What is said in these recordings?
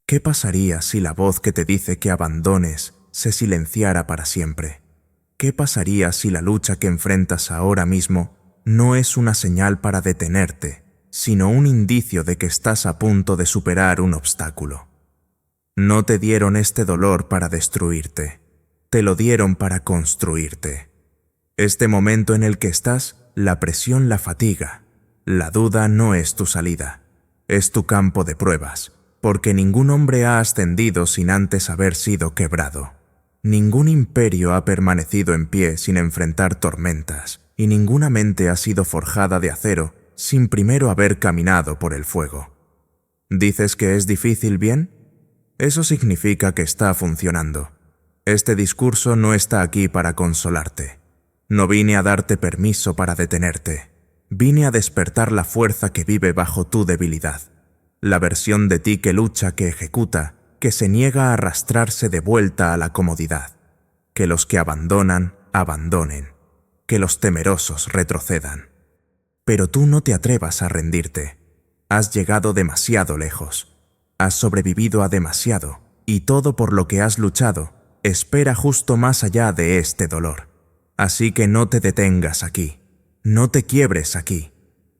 ¿Qué pasaría si la voz que te dice que abandones se silenciara para siempre? ¿Qué pasaría si la lucha que enfrentas ahora mismo no es una señal para detenerte, sino un indicio de que estás a punto de superar un obstáculo? No te dieron este dolor para destruirte, te lo dieron para construirte. Este momento en el que estás, la presión, la fatiga, la duda no es tu salida, es tu campo de pruebas, porque ningún hombre ha ascendido sin antes haber sido quebrado. Ningún imperio ha permanecido en pie sin enfrentar tormentas, y ninguna mente ha sido forjada de acero sin primero haber caminado por el fuego. ¿Dices que es difícil bien? Eso significa que está funcionando. Este discurso no está aquí para consolarte. No vine a darte permiso para detenerte. Vine a despertar la fuerza que vive bajo tu debilidad. La versión de ti que lucha, que ejecuta, que se niega a arrastrarse de vuelta a la comodidad. Que los que abandonan, abandonen. Que los temerosos retrocedan. Pero tú no te atrevas a rendirte. Has llegado demasiado lejos. Has sobrevivido a demasiado, y todo por lo que has luchado espera justo más allá de este dolor. Así que no te detengas aquí. No te quiebres aquí.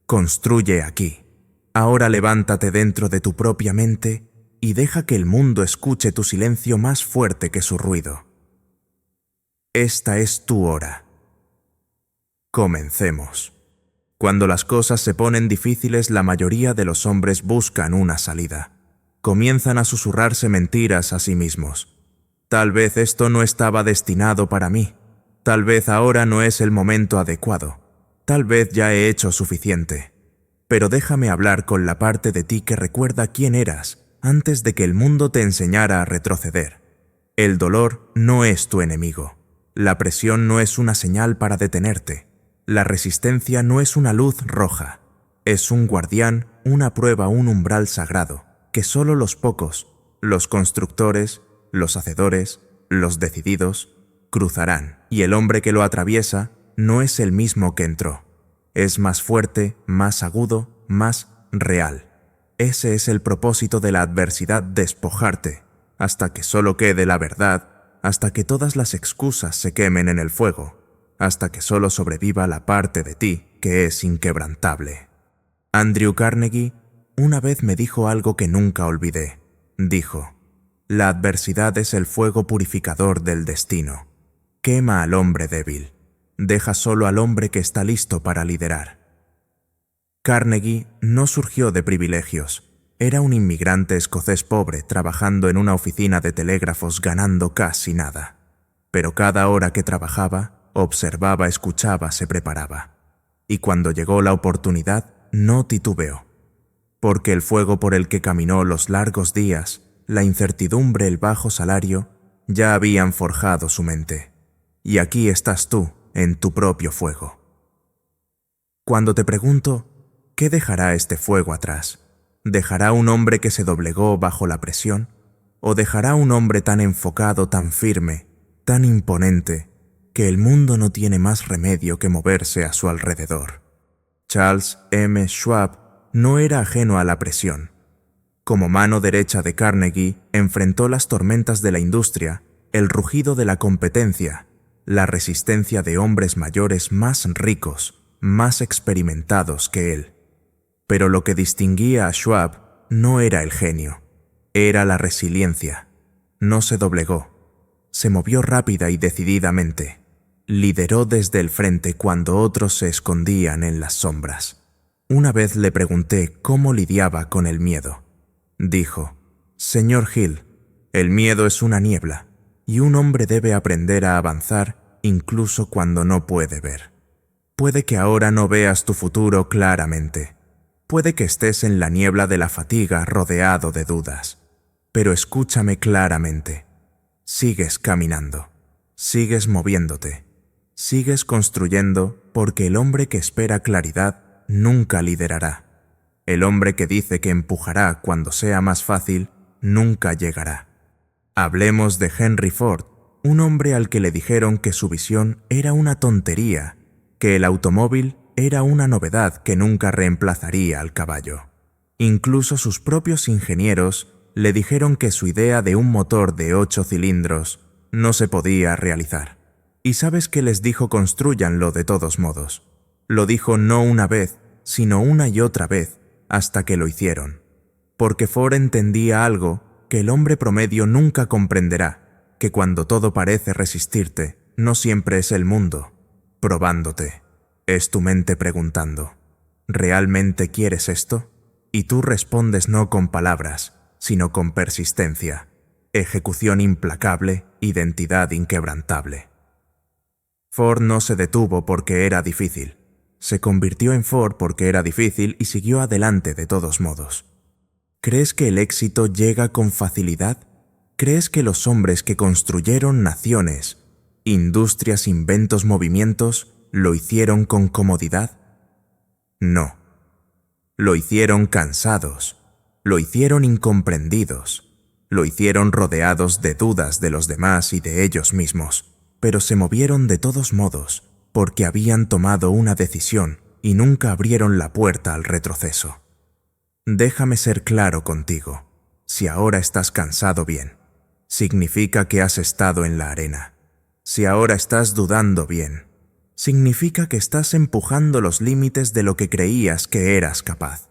Construye aquí. Ahora levántate dentro de tu propia mente y deja que el mundo escuche tu silencio más fuerte que su ruido. Esta es tu hora. Comencemos. Cuando las cosas se ponen difíciles, la mayoría de los hombres buscan una salida. Comienzan a susurrarse mentiras a sí mismos. Tal vez esto no estaba destinado para mí. Tal vez ahora no es el momento adecuado. Tal vez ya he hecho suficiente. Pero déjame hablar con la parte de ti que recuerda quién eras antes de que el mundo te enseñara a retroceder. El dolor no es tu enemigo. La presión no es una señal para detenerte. La resistencia no es una luz roja. Es un guardián, una prueba, un umbral sagrado, que solo los pocos, los constructores, los hacedores, los decididos, cruzarán. Y el hombre que lo atraviesa no es el mismo que entró. Es más fuerte, más agudo, más real. Ese es el propósito de la adversidad: despojarte, hasta que solo quede la verdad, hasta que todas las excusas se quemen en el fuego, hasta que solo sobreviva la parte de ti que es inquebrantable. Andrew Carnegie una vez me dijo algo que nunca olvidé. Dijo: la adversidad es el fuego purificador del destino. Quema al hombre débil. Deja solo al hombre que está listo para liderar. Carnegie no surgió de privilegios. Era un inmigrante escocés pobre trabajando en una oficina de telégrafos ganando casi nada. Pero cada hora que trabajaba, observaba, escuchaba, se preparaba. Y cuando llegó la oportunidad, no titubeó. Porque el fuego por el que caminó los largos días, la incertidumbre, el bajo salario, ya habían forjado su mente. Y aquí estás tú, en tu propio fuego. Cuando te pregunto, ¿qué dejará este fuego atrás? ¿Dejará un hombre que se doblegó bajo la presión? ¿O dejará un hombre tan enfocado, tan firme, tan imponente, que el mundo no tiene más remedio que moverse a su alrededor? Charles M. Schwab no era ajeno a la presión. Como mano derecha de Carnegie, enfrentó las tormentas de la industria, el rugido de la competencia, la resistencia de hombres mayores más ricos, más experimentados que él. Pero lo que distinguía a Schwab no era el genio, era la resiliencia. No se doblegó, se movió rápida y decididamente. Lideró desde el frente cuando otros se escondían en las sombras. Una vez le pregunté cómo lidiaba con el miedo. Dijo: Señor Hill, el miedo es una niebla, y un hombre debe aprender a avanzar incluso cuando no puede ver. Puede que ahora no veas tu futuro claramente. Puede que estés en la niebla de la fatiga rodeado de dudas. Pero escúchame claramente. Sigues caminando. Sigues moviéndote. Sigues construyendo, porque el hombre que espera claridad nunca liderará. El hombre que dice que empujará cuando sea más fácil nunca llegará. Hablemos de Henry Ford, un hombre al que le dijeron que su visión era una tontería, que el automóvil era una novedad que nunca reemplazaría al caballo. Incluso sus propios ingenieros Le dijeron que su idea de un motor de 8 cilindros no se podía realizar. ¿Y sabes qué les dijo? Construyanlo de todos modos. Lo dijo no una vez, sino una y otra vez, hasta que lo hicieron. Porque Ford entendía algo que el hombre promedio nunca comprenderá, que cuando todo parece resistirte, no siempre es el mundo probándote. Es tu mente preguntando, ¿realmente quieres esto? Y tú respondes no con palabras, sino con persistencia, ejecución implacable, identidad inquebrantable. Ford no se detuvo porque era difícil. Se convirtió en Ford porque era difícil y siguió adelante de todos modos. ¿Crees que el éxito llega con facilidad? ¿Crees que los hombres que construyeron naciones, industrias, inventos, movimientos, lo hicieron con comodidad? No. Lo hicieron cansados, lo hicieron incomprendidos, lo hicieron rodeados de dudas de los demás y de ellos mismos, pero se movieron de todos modos porque habían tomado una decisión y nunca abrieron la puerta al retroceso. Déjame ser claro contigo. Si ahora estás cansado, bien, significa que has estado en la arena. Si ahora estás dudando, bien, significa que estás empujando los límites de lo que creías que eras capaz.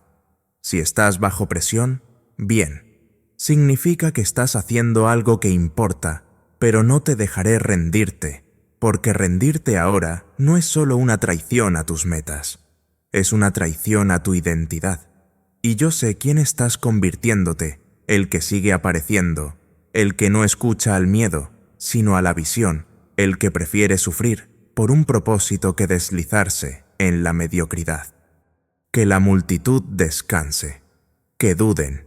Si estás bajo presión, bien, significa que estás haciendo algo que importa, pero no te dejaré rendirte, porque rendirte ahora no es solo una traición a tus metas, es una traición a tu identidad. Y yo sé quién estás convirtiéndote, el que sigue apareciendo, el que no escucha al miedo, sino a la visión, el que prefiere sufrir por un propósito que deslizarse en la mediocridad. Que la multitud descanse, que duden,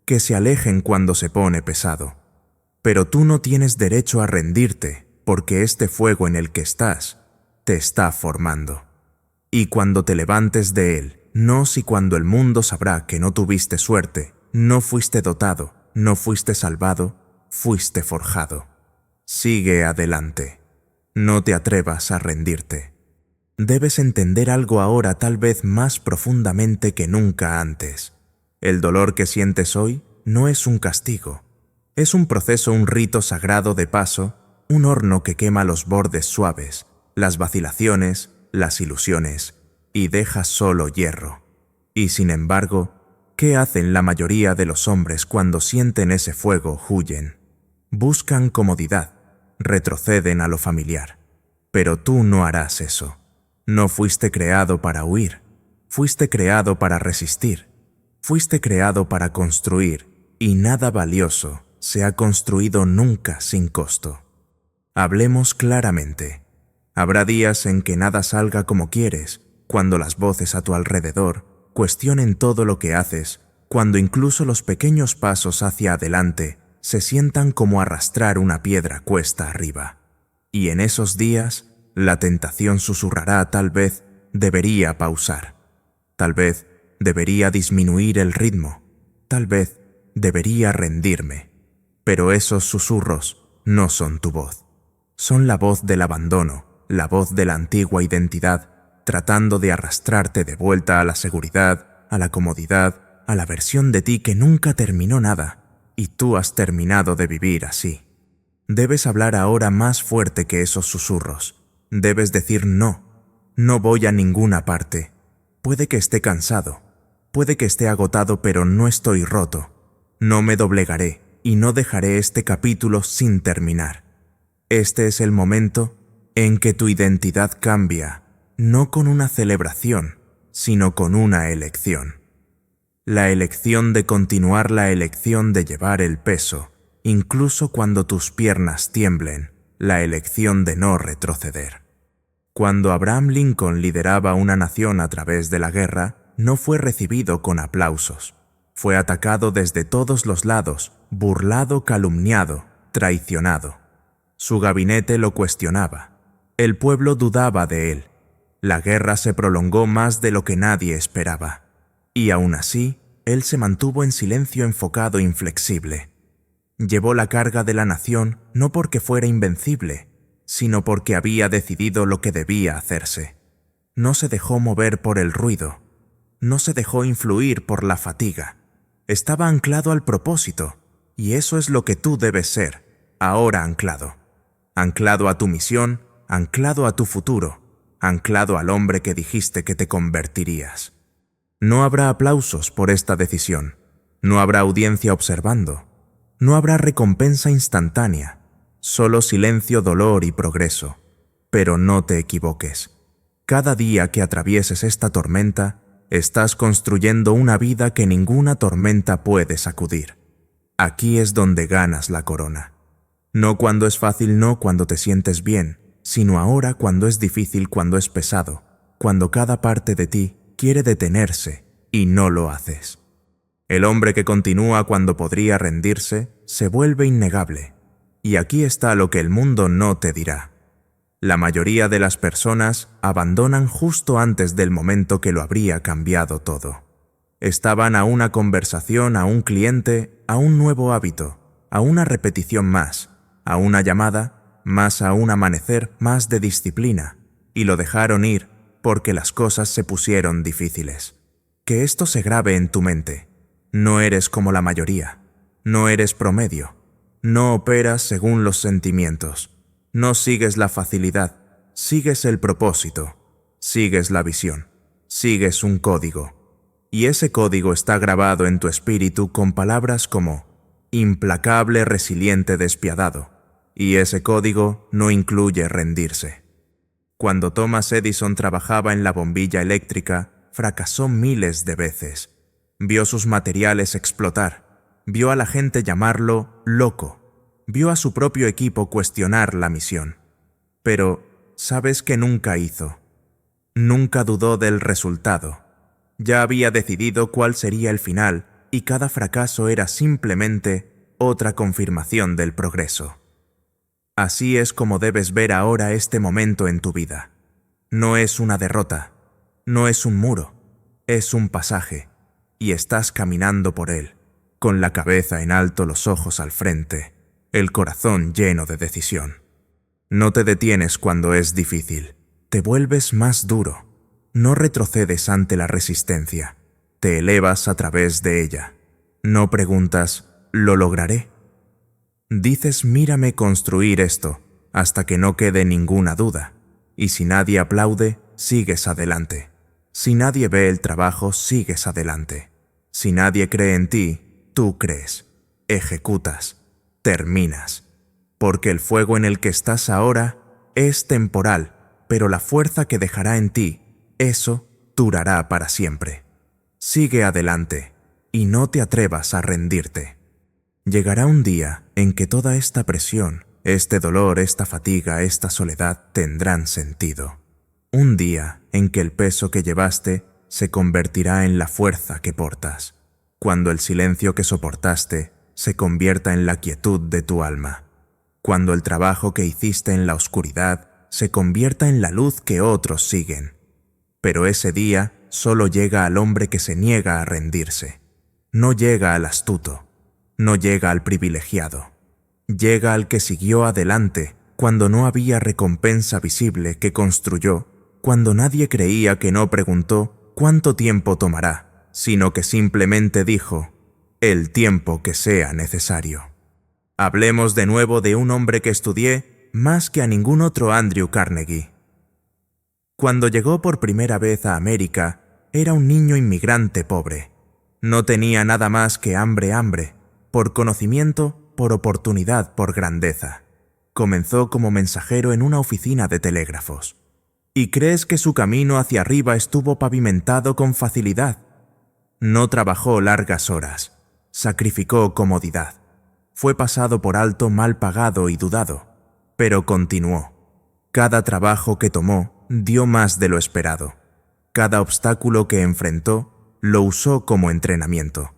que se alejen cuando se pone pesado. Pero tú no tienes derecho a rendirte, porque este fuego en el que estás te está formando. Y cuando te levantes de él, no si cuando el mundo sabrá que no tuviste suerte, no fuiste dotado, no fuiste salvado, fuiste forjado. Sigue adelante. No te atrevas a rendirte. Debes entender algo ahora tal vez más profundamente que nunca antes. El dolor que sientes hoy no es un castigo. Es un proceso, un rito sagrado de paso, un horno que quema los bordes suaves, las vacilaciones, las ilusiones, y deja solo hierro. Y sin embargo, ¿qué hacen la mayoría de los hombres cuando sienten ese fuego? Huyen. Buscan comodidad, retroceden a lo familiar. Pero tú no harás eso. No fuiste creado para huir, fuiste creado para resistir, fuiste creado para construir, y nada valioso se ha construido nunca sin costo. Hablemos claramente. Habrá días en que nada salga como quieres, cuando las voces a tu alrededor cuestionen todo lo que haces, cuando incluso los pequeños pasos hacia adelante se sientan como arrastrar una piedra cuesta arriba. Y en esos días, la tentación susurrará: tal vez debería pausar, tal vez debería disminuir el ritmo, tal vez debería rendirme. Pero esos susurros no son tu voz. Son la voz del abandono, la voz de la antigua identidad, tratando de arrastrarte de vuelta a la seguridad, a la comodidad, a la versión de ti que nunca terminó nada, y tú has terminado de vivir así. Debes hablar ahora más fuerte que esos susurros. Debes decir no. No voy a ninguna parte. Puede que esté cansado, puede que esté agotado, pero no estoy roto. No me doblegaré y no dejaré este capítulo sin terminar. Este es el momento en que tu identidad cambia, no con una celebración, sino con una elección. La elección de continuar, la elección de llevar el peso, incluso cuando tus piernas tiemblen, la elección de no retroceder. Cuando Abraham Lincoln lideraba una nación a través de la guerra, no fue recibido con aplausos. Fue atacado desde todos los lados, burlado, calumniado, traicionado. Su gabinete lo cuestionaba. El pueblo dudaba de él. La guerra se prolongó más de lo que nadie esperaba. Y aún así, él se mantuvo en silencio, enfocado, inflexible. Llevó la carga de la nación no porque fuera invencible, sino porque había decidido lo que debía hacerse. No se dejó mover por el ruido, no se dejó influir por la fatiga. Estaba anclado al propósito, y eso es lo que tú debes ser, ahora anclado. Anclado a tu misión, anclado a tu futuro, anclado al hombre que dijiste que te convertirías. No habrá aplausos por esta decisión, no habrá audiencia observando, no habrá recompensa instantánea, solo silencio, dolor y progreso. Pero no te equivoques. Cada día que atravieses esta tormenta, estás construyendo una vida que ninguna tormenta puede sacudir. Aquí es donde ganas la corona. No cuando es fácil, no cuando te sientes bien, sino ahora cuando es difícil, cuando es pesado, cuando cada parte de ti quiere detenerse y no lo haces. El hombre que continúa cuando podría rendirse se vuelve innegable. Y aquí está lo que el mundo no te dirá. La mayoría de las personas abandonan justo antes del momento que lo habría cambiado todo. Estaban a una conversación, a un cliente, a un nuevo hábito, a una repetición más, a una llamada, más a un amanecer más de disciplina, y lo dejaron ir porque las cosas se pusieron difíciles. Que esto se grabe en tu mente. No eres como la mayoría, no eres promedio, no operas según los sentimientos, no sigues la facilidad, sigues el propósito, sigues la visión, sigues un código. Y ese código está grabado en tu espíritu con palabras como implacable, resiliente, despiadado. Y ese código no incluye rendirse. Cuando Thomas Edison trabajaba en la bombilla eléctrica, fracasó miles de veces. Vio sus materiales explotar, vio a la gente llamarlo loco, vio a su propio equipo cuestionar la misión. Pero, ¿sabes qué nunca hizo? Nunca dudó del resultado. Ya había decidido cuál sería el final y cada fracaso era simplemente otra confirmación del progreso. Así es como debes ver ahora este momento en tu vida. No es una derrota, no es un muro, es un pasaje. Y estás caminando por él, con la cabeza en alto, los ojos al frente, el corazón lleno de decisión. No te detienes cuando es difícil, te vuelves más duro, no retrocedes ante la resistencia, te elevas a través de ella. No preguntas, ¿lo lograré? Dices, mírame construir esto, hasta que no quede ninguna duda, y si nadie aplaude, sigues adelante. Si nadie ve el trabajo, sigues adelante. Si nadie cree en ti, tú crees, ejecutas, terminas. Porque el fuego en el que estás ahora es temporal, pero la fuerza que dejará en ti, eso durará para siempre. Sigue adelante y no te atrevas a rendirte. Llegará un día en que toda esta presión, este dolor, esta fatiga, esta soledad tendrán sentido. Un día en que el peso que llevaste se convertirá en la fuerza que portas, cuando el silencio que soportaste se convierta en la quietud de tu alma, cuando el trabajo que hiciste en la oscuridad se convierta en la luz que otros siguen. Pero ese día solo llega al hombre que se niega a rendirse. No llega al astuto, no llega al privilegiado. Llega al que siguió adelante cuando no había recompensa visible, que construyó cuando nadie creía, que no preguntó cuánto tiempo tomará, sino que simplemente dijo, el tiempo que sea necesario. Hablemos de nuevo de un hombre que estudié más que a ningún otro, Andrew Carnegie. Cuando llegó por primera vez a América, era un niño inmigrante pobre. No tenía nada más que hambre, por conocimiento, por oportunidad, por grandeza. Comenzó como mensajero en una oficina de telégrafos. ¿Y crees que su camino hacia arriba estuvo pavimentado con facilidad? No trabajó largas horas, sacrificó comodidad. Fue pasado por alto, mal pagado y dudado, pero continuó. Cada trabajo que tomó dio más de lo esperado. Cada obstáculo que enfrentó lo usó como entrenamiento.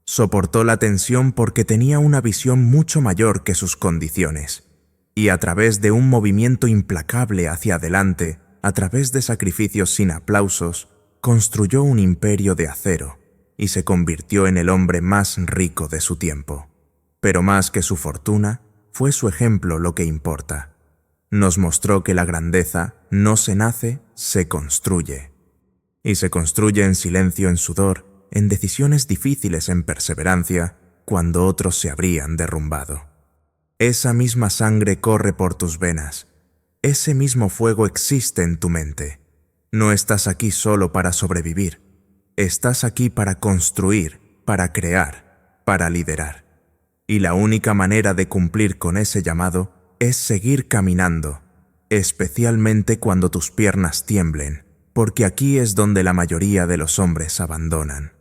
Soportó la tensión porque tenía una visión mucho mayor que sus condiciones. Y a través de un movimiento implacable hacia adelante, a través de sacrificios sin aplausos, construyó un imperio de acero y se convirtió en el hombre más rico de su tiempo. Pero más que su fortuna, fue su ejemplo lo que importa. Nos mostró que la grandeza no se nace, se construye. Y se construye en silencio, en sudor, en decisiones difíciles en perseverancia, cuando otros se habrían derrumbado. Esa misma sangre corre por tus venas. Ese mismo fuego existe en tu mente. No estás aquí solo para sobrevivir. Estás aquí para construir, para crear, para liderar. Y la única manera de cumplir con ese llamado es seguir caminando, especialmente cuando tus piernas tiemblen, porque aquí es donde la mayoría de los hombres abandonan.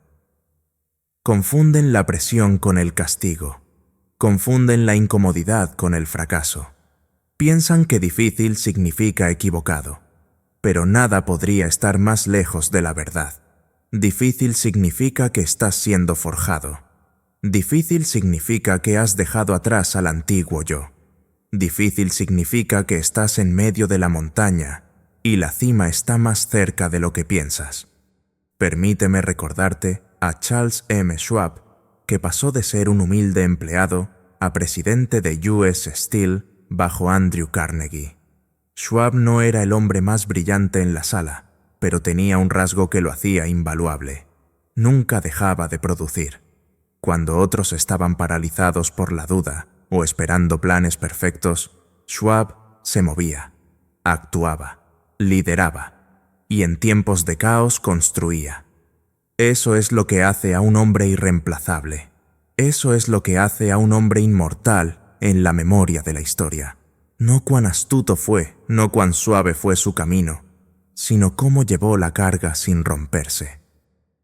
Confunden la presión con el castigo. Confunden la incomodidad con el fracaso. Piensan que difícil significa equivocado, pero nada podría estar más lejos de la verdad. Difícil significa que estás siendo forjado. Difícil significa que has dejado atrás al antiguo yo. Difícil significa que estás en medio de la montaña y la cima está más cerca de lo que piensas. Permíteme recordarte a Charles M. Schwab, que pasó de ser un humilde empleado a presidente de US Steel bajo Andrew Carnegie. Schwab no era el hombre más brillante en la sala, pero tenía un rasgo que lo hacía invaluable. Nunca dejaba de producir. Cuando otros estaban paralizados por la duda o esperando planes perfectos, Schwab se movía, actuaba, lideraba y en tiempos de caos construía. Eso es lo que hace a un hombre irreemplazable. Eso es lo que hace a un hombre inmortal en la memoria de la historia. No cuán astuto fue, no cuán suave fue su camino, sino cómo llevó la carga sin romperse.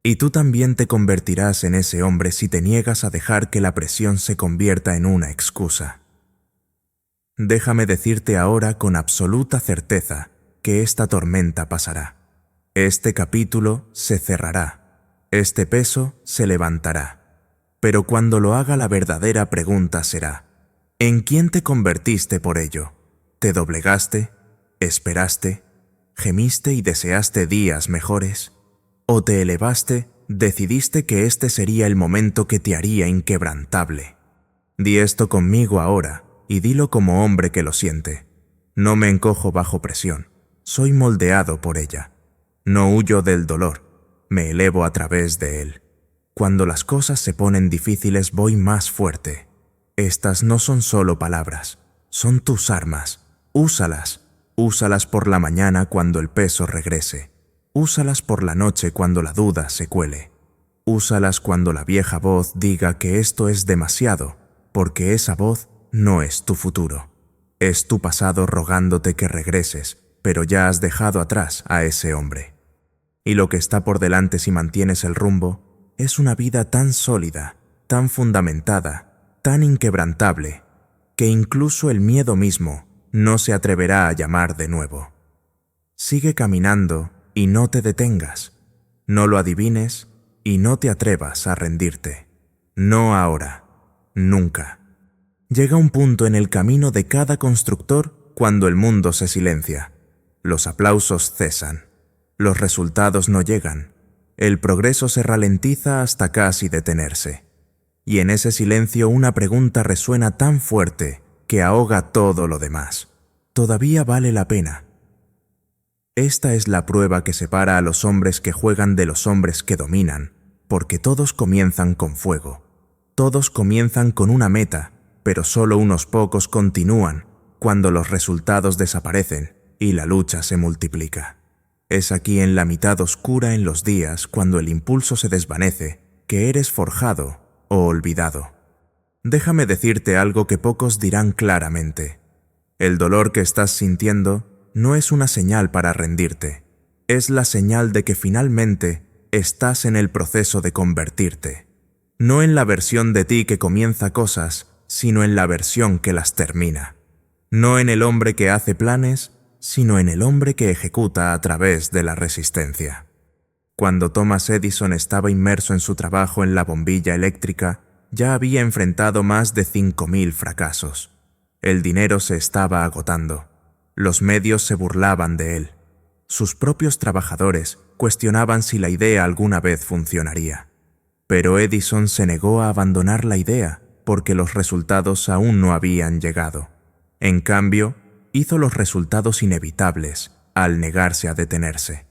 Y tú también te convertirás en ese hombre si te niegas a dejar que la presión se convierta en una excusa. Déjame decirte ahora con absoluta certeza que esta tormenta pasará. Este capítulo se cerrará. Este peso se levantará. Pero cuando lo haga, la verdadera pregunta será: ¿en quién te convertiste por ello? ¿Te doblegaste? ¿Esperaste? ¿Gemiste y deseaste días mejores? ¿O te elevaste, decidiste que este sería el momento que te haría inquebrantable? Di esto conmigo ahora y dilo como hombre que lo siente. No me encojo bajo presión, soy moldeado por ella. No huyo del dolor, me elevo a través de él. Cuando las cosas se ponen difíciles voy más fuerte. Estas no son solo palabras, son tus armas. Úsalas. Úsalas por la mañana cuando el peso regrese. Úsalas por la noche cuando la duda se cuele. Úsalas cuando la vieja voz diga que esto es demasiado, porque esa voz no es tu futuro. Es tu pasado rogándote que regreses, pero ya has dejado atrás a ese hombre. Y lo que está por delante si mantienes el rumbo es una vida tan sólida, tan fundamentada, tan inquebrantable, que incluso el miedo mismo no se atreverá a llamar de nuevo. Sigue caminando y no te detengas. No lo adivines y no te atrevas a rendirte. No ahora, nunca. Llega un punto en el camino de cada constructor cuando el mundo se silencia. Los aplausos cesan. Los resultados no llegan. El progreso se ralentiza hasta casi detenerse. Y en ese silencio una pregunta resuena tan fuerte que ahoga todo lo demás. ¿Todavía vale la pena? Esta es la prueba que separa a los hombres que juegan de los hombres que dominan, porque todos comienzan con fuego. Todos comienzan con una meta, pero solo unos pocos continúan cuando los resultados desaparecen y la lucha se multiplica. Es aquí en la mitad oscura en los días, cuando el impulso se desvanece, que eres forjado o olvidado. Déjame decirte algo que pocos dirán claramente. El dolor que estás sintiendo no es una señal para rendirte. Es la señal de que finalmente estás en el proceso de convertirte. No en la versión de ti que comienza cosas, sino en la versión que las termina. No en el hombre que hace planes, sino en el hombre que ejecuta a través de la resistencia. Cuando Thomas Edison estaba inmerso en su trabajo en la bombilla eléctrica, ya había enfrentado más de 5.000 fracasos. El dinero se estaba agotando. Los medios se burlaban de él. Sus propios trabajadores cuestionaban si la idea alguna vez funcionaría. Pero Edison se negó a abandonar la idea porque los resultados aún no habían llegado. En cambio, hizo los resultados inevitables al negarse a detenerse.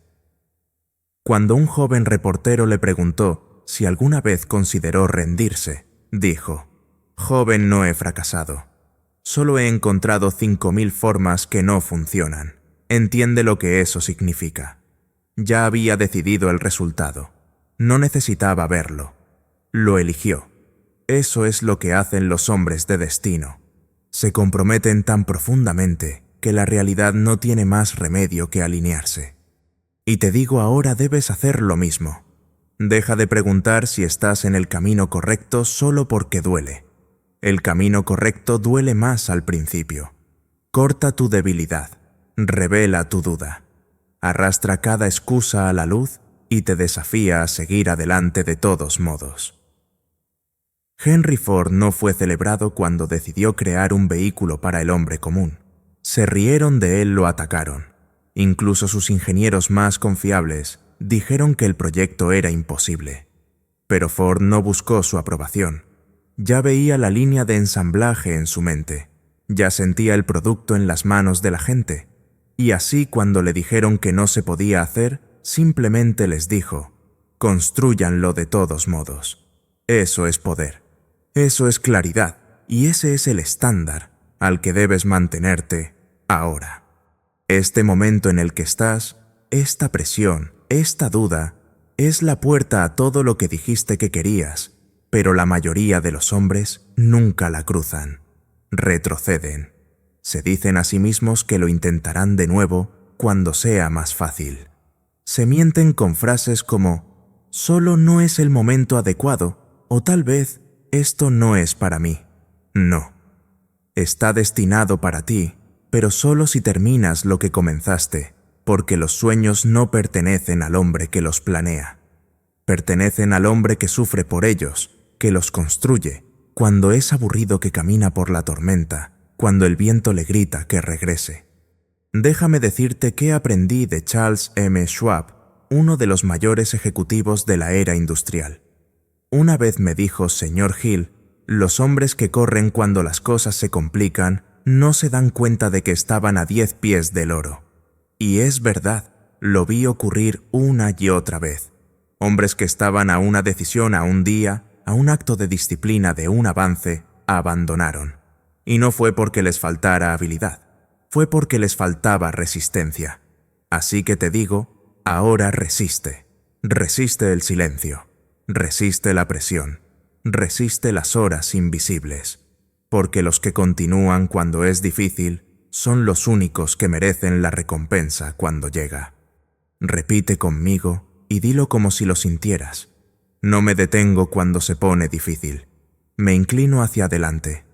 Cuando un joven reportero le preguntó si alguna vez consideró rendirse, dijo: «Joven, no he fracasado. Solo he encontrado 5000 formas que no funcionan. Entiende lo que eso significa». Ya había decidido el resultado. No necesitaba verlo. Lo eligió. Eso es lo que hacen los hombres de destino. Se comprometen tan profundamente que la realidad no tiene más remedio que alinearse. Y te digo ahora, debes hacer lo mismo. Deja de preguntar si estás en el camino correcto solo porque duele. El camino correcto duele más al principio. Corta tu debilidad. Revela tu duda. Arrastra cada excusa a la luz y te desafía a seguir adelante de todos modos. Henry Ford no fue celebrado cuando decidió crear un vehículo para el hombre común. Se rieron de él, lo atacaron. Incluso sus ingenieros más confiables dijeron que el proyecto era imposible. Pero Ford no buscó su aprobación. Ya veía la línea de ensamblaje en su mente. Ya sentía el producto en las manos de la gente. Y así, cuando le dijeron que no se podía hacer, simplemente les dijo: «Constrúyanlo de todos modos». Eso es poder. Eso es claridad. Y ese es el estándar al que debes mantenerte ahora. Este momento en el que estás, esta presión, esta duda, es la puerta a todo lo que dijiste que querías, pero la mayoría de los hombres nunca la cruzan. Retroceden. Se dicen a sí mismos que lo intentarán de nuevo cuando sea más fácil. Se mienten con frases como: «Solo no es el momento adecuado», o tal vez «Esto no es para mí». No. Está destinado para ti, pero solo si terminas lo que comenzaste, porque los sueños no pertenecen al hombre que los planea. Pertenecen al hombre que sufre por ellos, que los construye, cuando es aburrido, que camina por la tormenta, cuando el viento le grita que regrese. Déjame decirte qué aprendí de Charles M. Schwab, uno de los mayores ejecutivos de la era industrial. Una vez me dijo: «Señor Hill, los hombres que corren cuando las cosas se complican no se dan cuenta de que estaban a 10 pies del oro». Y es verdad, lo vi ocurrir una y otra vez. Hombres que estaban a una decisión, a un día, a un acto de disciplina, de un avance, abandonaron. Y no fue porque les faltara habilidad, fue porque les faltaba resistencia. Así que te digo, ahora resiste. Resiste el silencio. Resiste la presión. Resiste las horas invisibles. Porque los que continúan cuando es difícil son los únicos que merecen la recompensa cuando llega. Repite conmigo y dilo como si lo sintieras. No me detengo cuando se pone difícil. Me inclino hacia adelante.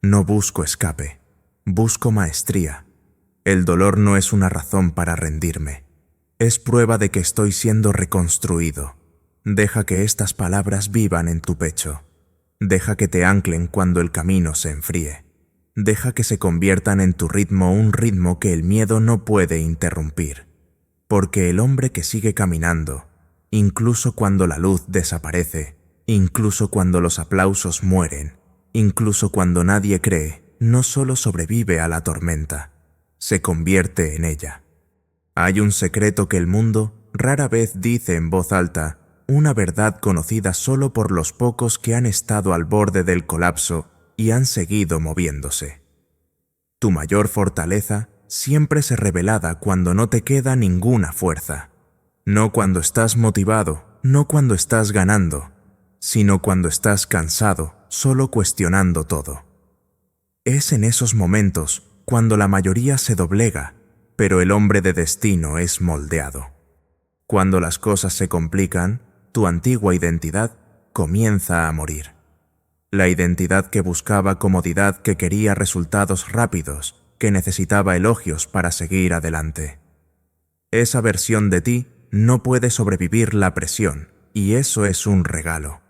No busco escape. Busco maestría. El dolor no es una razón para rendirme. Es prueba de que estoy siendo reconstruido. Deja que estas palabras vivan en tu pecho. Deja que te anclen cuando el camino se enfríe. Deja que se conviertan en tu ritmo, un ritmo que el miedo no puede interrumpir. Porque el hombre que sigue caminando, incluso cuando la luz desaparece, incluso cuando los aplausos mueren, incluso cuando nadie cree, no solo sobrevive a la tormenta, se convierte en ella. Hay un secreto que el mundo rara vez dice en voz alta, una verdad conocida solo por los pocos que han estado al borde del colapso y han seguido moviéndose. Tu mayor fortaleza siempre se revela cuando no te queda ninguna fuerza. No cuando estás motivado, no cuando estás ganando, sino cuando estás cansado, solo cuestionando todo. Es en esos momentos cuando la mayoría se doblega, pero el hombre de destino es moldeado. Cuando las cosas se complican, tu antigua identidad comienza a morir. La identidad que buscaba comodidad, que quería resultados rápidos, que necesitaba elogios para seguir adelante. Esa versión de ti no puede sobrevivir la presión, y eso es un regalo,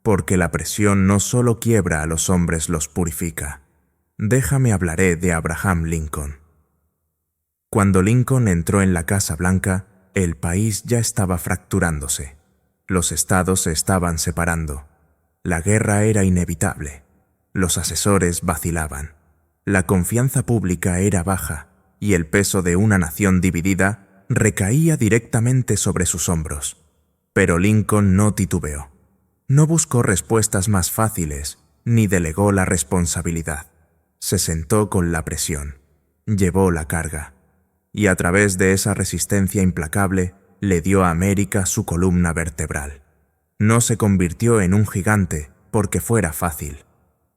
porque la presión no solo quiebra a los hombres, los purifica. Déjame hablaré de Abraham Lincoln. Cuando Lincoln entró en la Casa Blanca, el país ya estaba fracturándose. Los estados se estaban separando. La guerra era inevitable. Los asesores vacilaban. La confianza pública era baja y el peso de una nación dividida recaía directamente sobre sus hombros. Pero Lincoln no titubeó. No buscó respuestas más fáciles, ni delegó la responsabilidad. Se sentó con la presión, llevó la carga, y a través de esa resistencia implacable le dio a América su columna vertebral. No se convirtió en un gigante porque fuera fácil.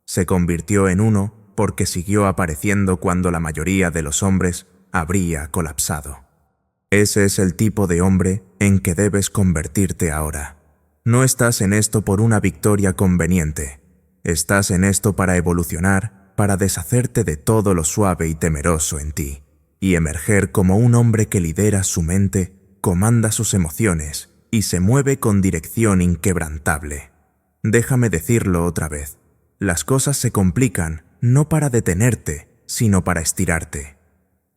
Se convirtió en uno porque siguió apareciendo cuando la mayoría de los hombres habría colapsado. Ese es el tipo de hombre en que debes convertirte ahora. No estás en esto por una victoria conveniente. Estás en esto para evolucionar, para deshacerte de todo lo suave y temeroso en ti, y emerger como un hombre que lidera su mente, comanda sus emociones y se mueve con dirección inquebrantable. Déjame decirlo otra vez. Las cosas se complican no para detenerte, sino para estirarte.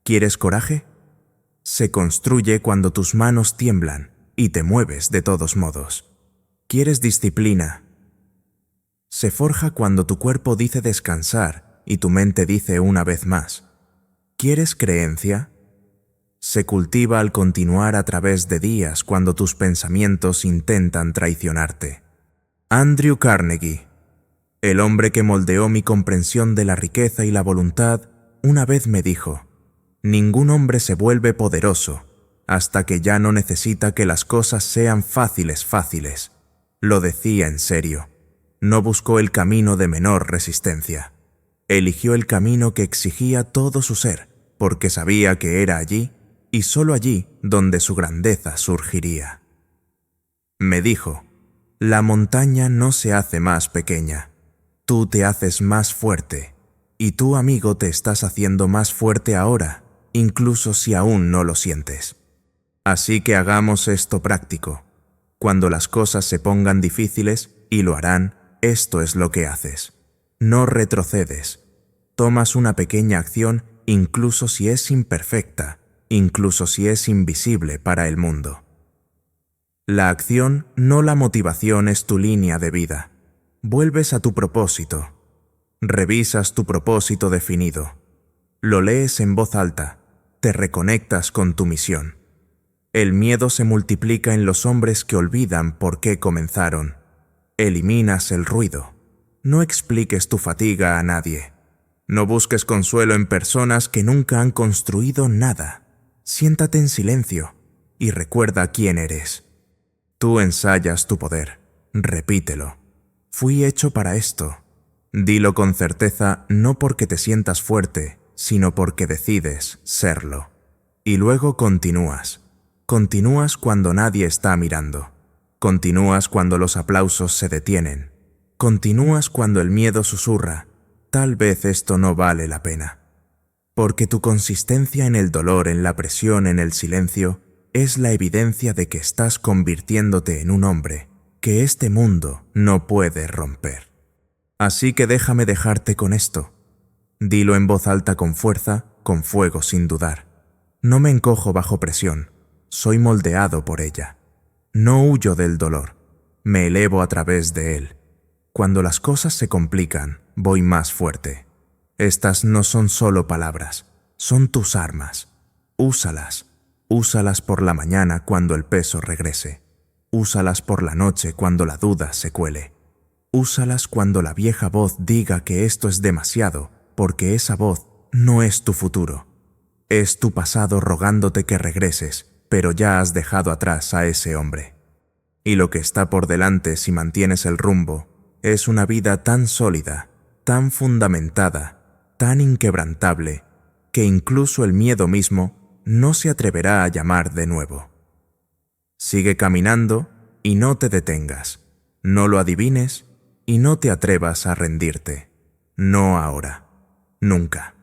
¿Quieres coraje? Se construye cuando tus manos tiemblan y te mueves de todos modos. ¿Quieres disciplina? Se forja cuando tu cuerpo dice descansar y tu mente dice una vez más. ¿Quieres creencia? Se cultiva al continuar a través de días cuando tus pensamientos intentan traicionarte. Andrew Carnegie, el hombre que moldeó mi comprensión de la riqueza y la voluntad, una vez me dijo: ningún hombre se vuelve poderoso hasta que ya no necesita que las cosas sean fáciles. Lo decía en serio. No buscó el camino de menor resistencia. Eligió el camino que exigía todo su ser, porque sabía que era allí, y solo allí, donde su grandeza surgiría. Me dijo: la montaña no se hace más pequeña. Tú te haces más fuerte, y tú, amigo, te estás haciendo más fuerte ahora, incluso si aún no lo sientes. Así que hagamos esto práctico. Cuando las cosas se pongan difíciles, y lo harán, esto es lo que haces. No retrocedes. Tomas una pequeña acción, incluso si es imperfecta, incluso si es invisible para el mundo. La acción, no la motivación, es tu línea de vida. Vuelves a tu propósito. Revisas tu propósito definido. Lo lees en voz alta. Te reconectas con tu misión. El miedo se multiplica en los hombres que olvidan por qué comenzaron. Eliminas el ruido. No expliques tu fatiga a nadie. No busques consuelo en personas que nunca han construido nada. Siéntate en silencio y recuerda quién eres. Tú ensayas tu poder. Repítelo. Fui hecho para esto. Dilo con certeza, no porque te sientas fuerte, sino porque decides serlo. Y luego continúas. Continúas cuando nadie está mirando. Continúas cuando los aplausos se detienen. Continúas cuando el miedo susurra: tal vez esto no vale la pena. Porque tu consistencia en el dolor, en la presión, en el silencio, es la evidencia de que estás convirtiéndote en un hombre que este mundo no puede romper. Así que déjame dejarte con esto. Dilo en voz alta con fuerza, con fuego sin dudar. No me encojo bajo presión, soy moldeado por ella. No huyo del dolor, me elevo a través de él. Cuando las cosas se complican, voy más fuerte. Estas no son solo palabras, son tus armas. Úsalas. Úsalas por la mañana cuando el peso regrese. Úsalas por la noche cuando la duda se cuele. Úsalas cuando la vieja voz diga que esto es demasiado, porque esa voz no es tu futuro. Es tu pasado rogándote que regreses, pero ya has dejado atrás a ese hombre. Y lo que está por delante si mantienes el rumbo es una vida tan sólida, tan fundamentada, tan inquebrantable, que incluso el miedo mismo no se atreverá a llamar de nuevo. Sigue caminando y no te detengas. No lo adivines y no te atrevas a rendirte. No ahora. Nunca.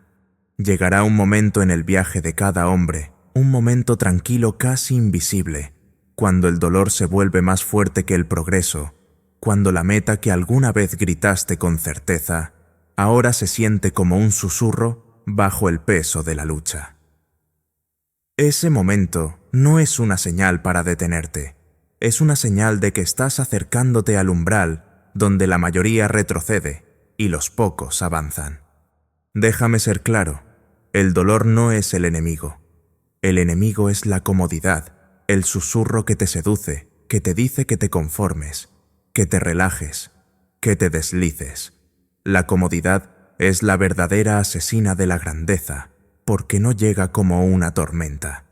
Llegará un momento en el viaje de cada hombre, un momento tranquilo casi invisible, cuando el dolor se vuelve más fuerte que el progreso, cuando la meta que alguna vez gritaste con certeza, ahora se siente como un susurro bajo el peso de la lucha. Ese momento no es una señal para detenerte, es una señal de que estás acercándote al umbral donde la mayoría retrocede y los pocos avanzan. Déjame ser claro, el dolor no es el enemigo. El enemigo es la comodidad, el susurro que te seduce, que te dice que te conformes, que te relajes, que te deslices. La comodidad es la verdadera asesina de la grandeza, porque no llega como una tormenta.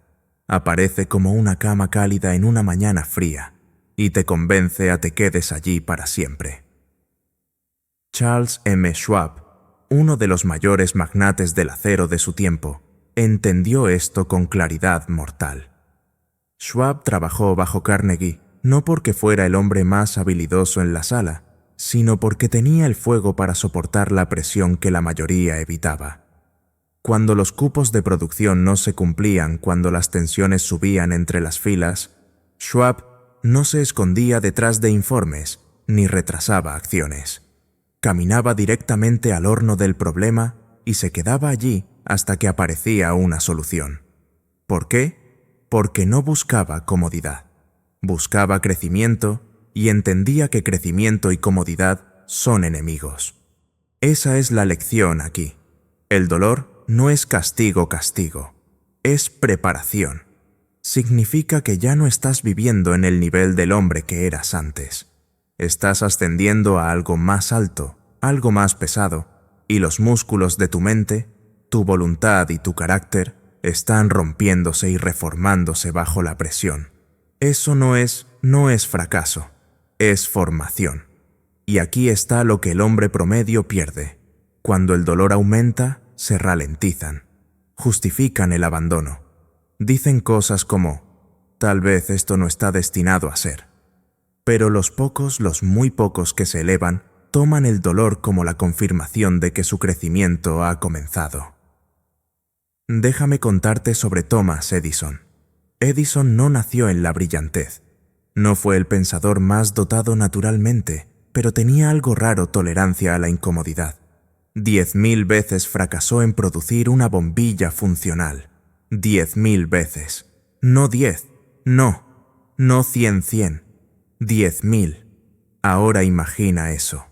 Aparece como una cama cálida en una mañana fría y te convence a te quedes allí para siempre. Charles M. Schwab, uno de los mayores magnates del acero de su tiempo, entendió esto con claridad mortal. Schwab trabajó bajo Carnegie no porque fuera el hombre más habilidoso en la sala, sino porque tenía el fuego para soportar la presión que la mayoría evitaba. Cuando los cupos de producción no se cumplían, cuando las tensiones subían entre las filas, Schwab no se escondía detrás de informes ni retrasaba acciones. Caminaba directamente al horno del problema y se quedaba allí hasta que aparecía una solución. ¿Por qué? Porque no buscaba comodidad. Buscaba crecimiento y entendía que crecimiento y comodidad son enemigos. Esa es la lección aquí. El dolor no es castigo, es preparación. Significa que ya no estás viviendo en el nivel del hombre que eras antes. Estás ascendiendo a algo más alto, algo más pesado, y los músculos de tu mente, tu voluntad y tu carácter están rompiéndose y reformándose bajo la presión. Eso no es fracaso, es formación. Y aquí está lo que el hombre promedio pierde. Cuando el dolor aumenta, se ralentizan, justifican el abandono. Dicen cosas como, tal vez esto no está destinado a ser. Pero los muy pocos que se elevan, toman el dolor como la confirmación de que su crecimiento ha comenzado. Déjame contarte sobre Thomas Edison. Edison no nació en la brillantez. No fue el pensador más dotado naturalmente, pero tenía algo raro tolerancia a la incomodidad. 10.000 veces fracasó en producir una bombilla funcional. 10.000 veces. No 10. No 100. 10.000. Ahora imagina eso.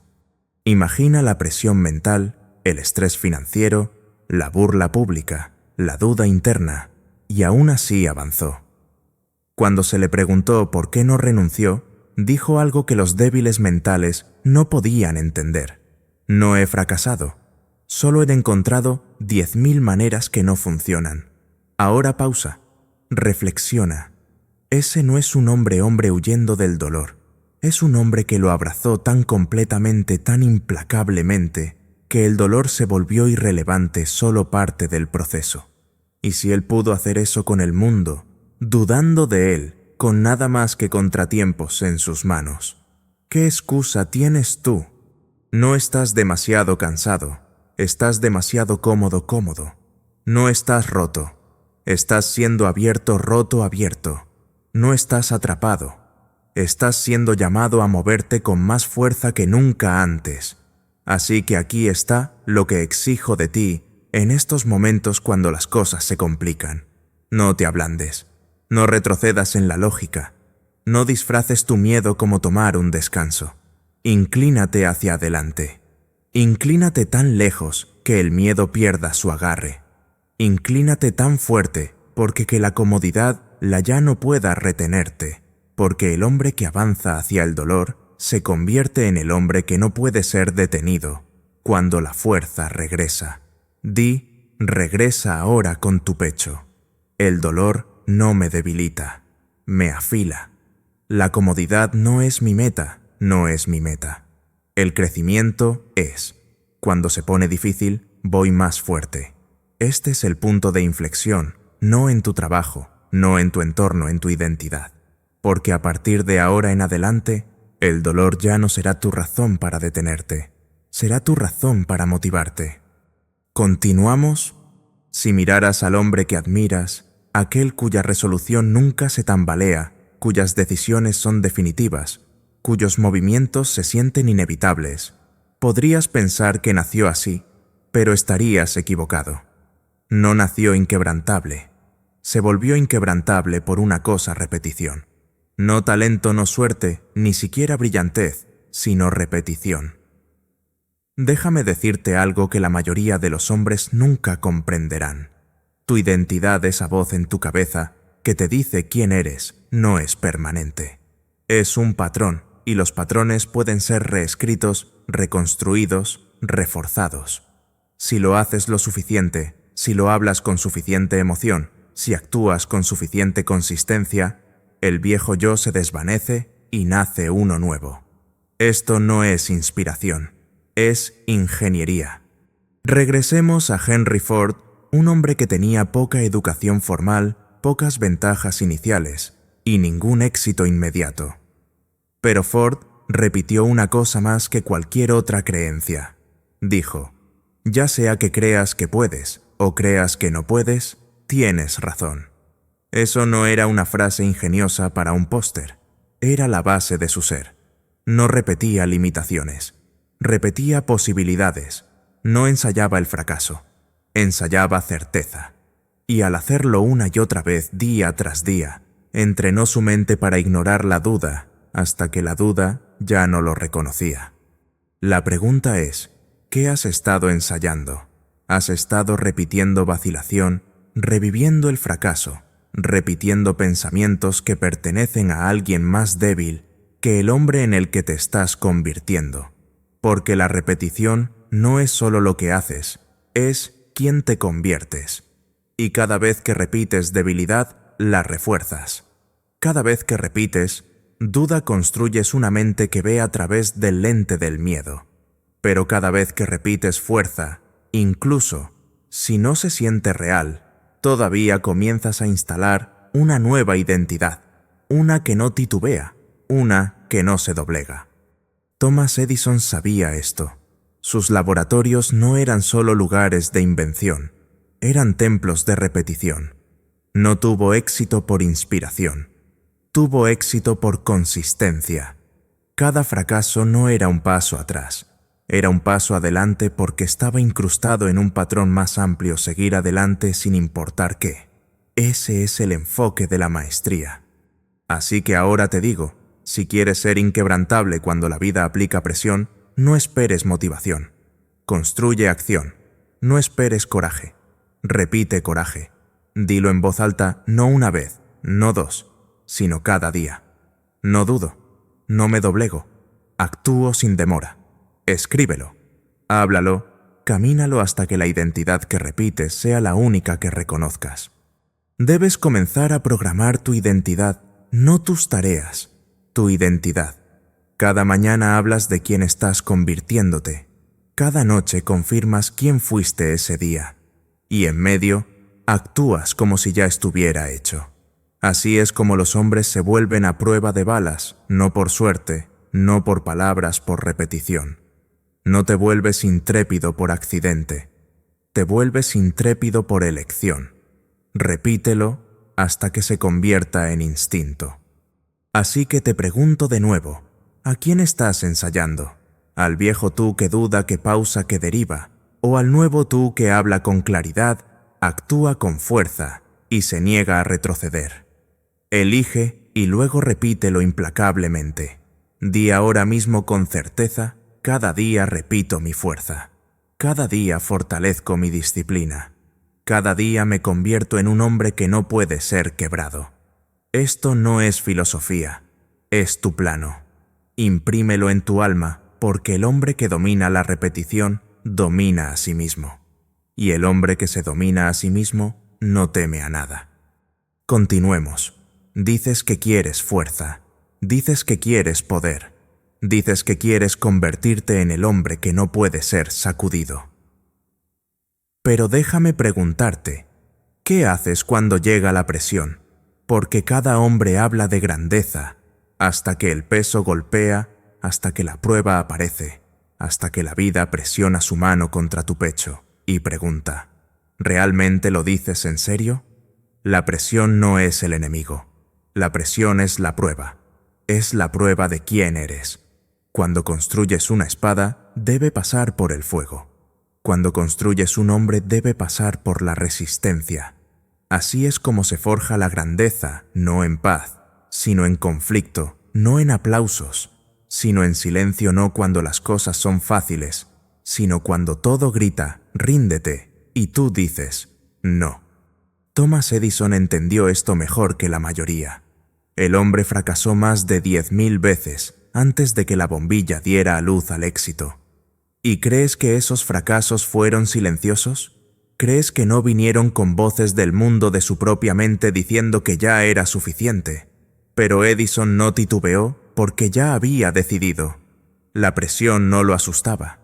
Imagina la presión mental, el estrés financiero, la burla pública, la duda interna, y aún así avanzó. Cuando se le preguntó por qué no renunció, dijo algo que los débiles mentales no podían entender. No he fracasado. Solo he encontrado 10.000 maneras que no funcionan. Ahora pausa. Reflexiona. Ese no es un hombre huyendo del dolor. Es un hombre que lo abrazó tan completamente, tan implacablemente, que el dolor se volvió irrelevante, solo parte del proceso. Y si él pudo hacer eso con el mundo, dudando de él, con nada más que contratiempos en sus manos, ¿qué excusa tienes tú? No estás demasiado cansado, estás demasiado cómodo. No estás roto, estás siendo roto. No estás atrapado, estás siendo llamado a moverte con más fuerza que nunca antes. Así que aquí está lo que exijo de ti en estos momentos cuando las cosas se complican. No te ablandes, no retrocedas en la lógica, no disfraces tu miedo como tomar un descanso. Inclínate hacia adelante. Inclínate tan lejos que el miedo pierda su agarre. Inclínate tan fuerte porque que la comodidad ya no pueda retenerte, porque el hombre que avanza hacia el dolor se convierte en el hombre que no puede ser detenido cuando la fuerza regresa. Regresa ahora con tu pecho. El dolor no me debilita, me afila. La comodidad no es mi meta. El crecimiento es. Cuando se pone difícil, voy más fuerte. Este es el punto de inflexión, no en tu trabajo, no en tu entorno, en tu identidad. Porque a partir de ahora en adelante, el dolor ya no será tu razón para detenerte, será tu razón para motivarte. ¿Continuamos? Si miraras al hombre que admiras, aquel cuya resolución nunca se tambalea, cuyas decisiones son definitivas, cuyos movimientos se sienten inevitables, podrías pensar que nació así, pero estarías equivocado. No nació inquebrantable. Se volvió inquebrantable por una cosa: repetición. No talento, no suerte, ni siquiera brillantez, sino repetición. Déjame decirte algo que la mayoría de los hombres nunca comprenderán. Tu identidad, esa voz en tu cabeza que te dice quién eres, no es permanente. Es un patrón. y los patrones pueden ser reescritos, reconstruidos, reforzados. Si lo haces lo suficiente, si lo hablas con suficiente emoción, si actúas con suficiente consistencia, el viejo yo se desvanece y nace uno nuevo. Esto no es inspiración, es ingeniería. Regresemos a Henry Ford, un hombre que tenía poca educación formal, pocas ventajas iniciales y ningún éxito inmediato. Pero Ford repitió una cosa más que cualquier otra creencia. Dijo: ya sea que creas que puedes o creas que no puedes, tienes razón. Eso no era una frase ingeniosa para un póster, era la base de su ser. No repetía limitaciones, repetía posibilidades, no ensayaba el fracaso, ensayaba certeza. Y al hacerlo una y otra vez, día tras día, entrenó su mente para ignorar la duda, hasta que la duda ya no lo reconocía. La pregunta es, ¿qué has estado ensayando? ¿Has estado repitiendo vacilación, reviviendo el fracaso, repitiendo pensamientos que pertenecen a alguien más débil que el hombre en el que te estás convirtiendo? Porque la repetición no es solo lo que haces, es quién te conviertes. Y cada vez que repites debilidad, la refuerzas. Cada vez que repites, duda, construyes una mente que ve a través del lente del miedo. Pero cada vez que repites fuerza, incluso si no se siente real, todavía comienzas a instalar una nueva identidad, una que no titubea, una que no se doblega. Thomas Edison sabía esto. Sus laboratorios no eran solo lugares de invención, eran templos de repetición. No tuvo éxito por inspiración, tuvo éxito por consistencia. Cada fracaso no era un paso atrás, era un paso adelante porque estaba incrustado en un patrón más amplio: seguir adelante sin importar qué. Ese es el enfoque de la maestría. Así que ahora te digo, si quieres ser inquebrantable cuando la vida aplica presión, no esperes motivación. Construye acción. No esperes coraje. Repite coraje. Dilo en voz alta no una vez, no dos, sino cada día. No dudo. No me doblego. Actúo sin demora. Escríbelo. Háblalo. Camínalo hasta que la identidad que repites sea la única que reconozcas. Debes comenzar a programar tu identidad, no tus tareas, tu identidad. Cada mañana hablas de quién estás convirtiéndote. Cada noche confirmas quién fuiste ese día. Y en medio, actúas como si ya estuviera hecho. Así es como los hombres se vuelven a prueba de balas, no por suerte, no por palabras, por repetición. No te vuelves intrépido por accidente. Te vuelves intrépido por elección. Repítelo hasta que se convierta en instinto. Así que te pregunto de nuevo, ¿a quién estás ensayando? ¿Al viejo tú que duda, que pausa, que deriva? ¿O al nuevo tú que habla con claridad, actúa con fuerza y se niega a retroceder? Elige y luego repítelo implacablemente. Di ahora mismo con certeza: cada día repito mi fuerza. Cada día fortalezco mi disciplina. Cada día me convierto en un hombre que no puede ser quebrado. Esto no es filosofía, es tu plano. Imprímelo en tu alma, porque el hombre que domina la repetición domina a sí mismo. Y el hombre que se domina a sí mismo no teme a nada. Continuemos. Dices que quieres fuerza. Dices que quieres poder. Dices que quieres convertirte en el hombre que no puede ser sacudido. Pero déjame preguntarte, ¿qué haces cuando llega la presión? Porque cada hombre habla de grandeza, hasta que el peso golpea, hasta que la prueba aparece, hasta que la vida presiona su mano contra tu pecho y pregunta, ¿realmente lo dices en serio? La presión no es el enemigo, la presión es la prueba de quién eres. Cuando construyes una espada, debe pasar por el fuego. Cuando construyes un hombre, debe pasar por la resistencia. Así es como se forja la grandeza, no en paz, sino en conflicto, no en aplausos, sino en silencio, no cuando las cosas son fáciles, sino cuando todo grita, ríndete, y tú dices, no. Thomas Edison entendió esto mejor que la mayoría. El hombre fracasó más de 10.000 veces antes de que la bombilla diera a luz al éxito. ¿Y crees que esos fracasos fueron silenciosos? ¿Crees que no vinieron con voces del mundo de su propia mente diciendo que ya era suficiente? Pero Edison no titubeó porque ya había decidido. La presión no lo asustaba,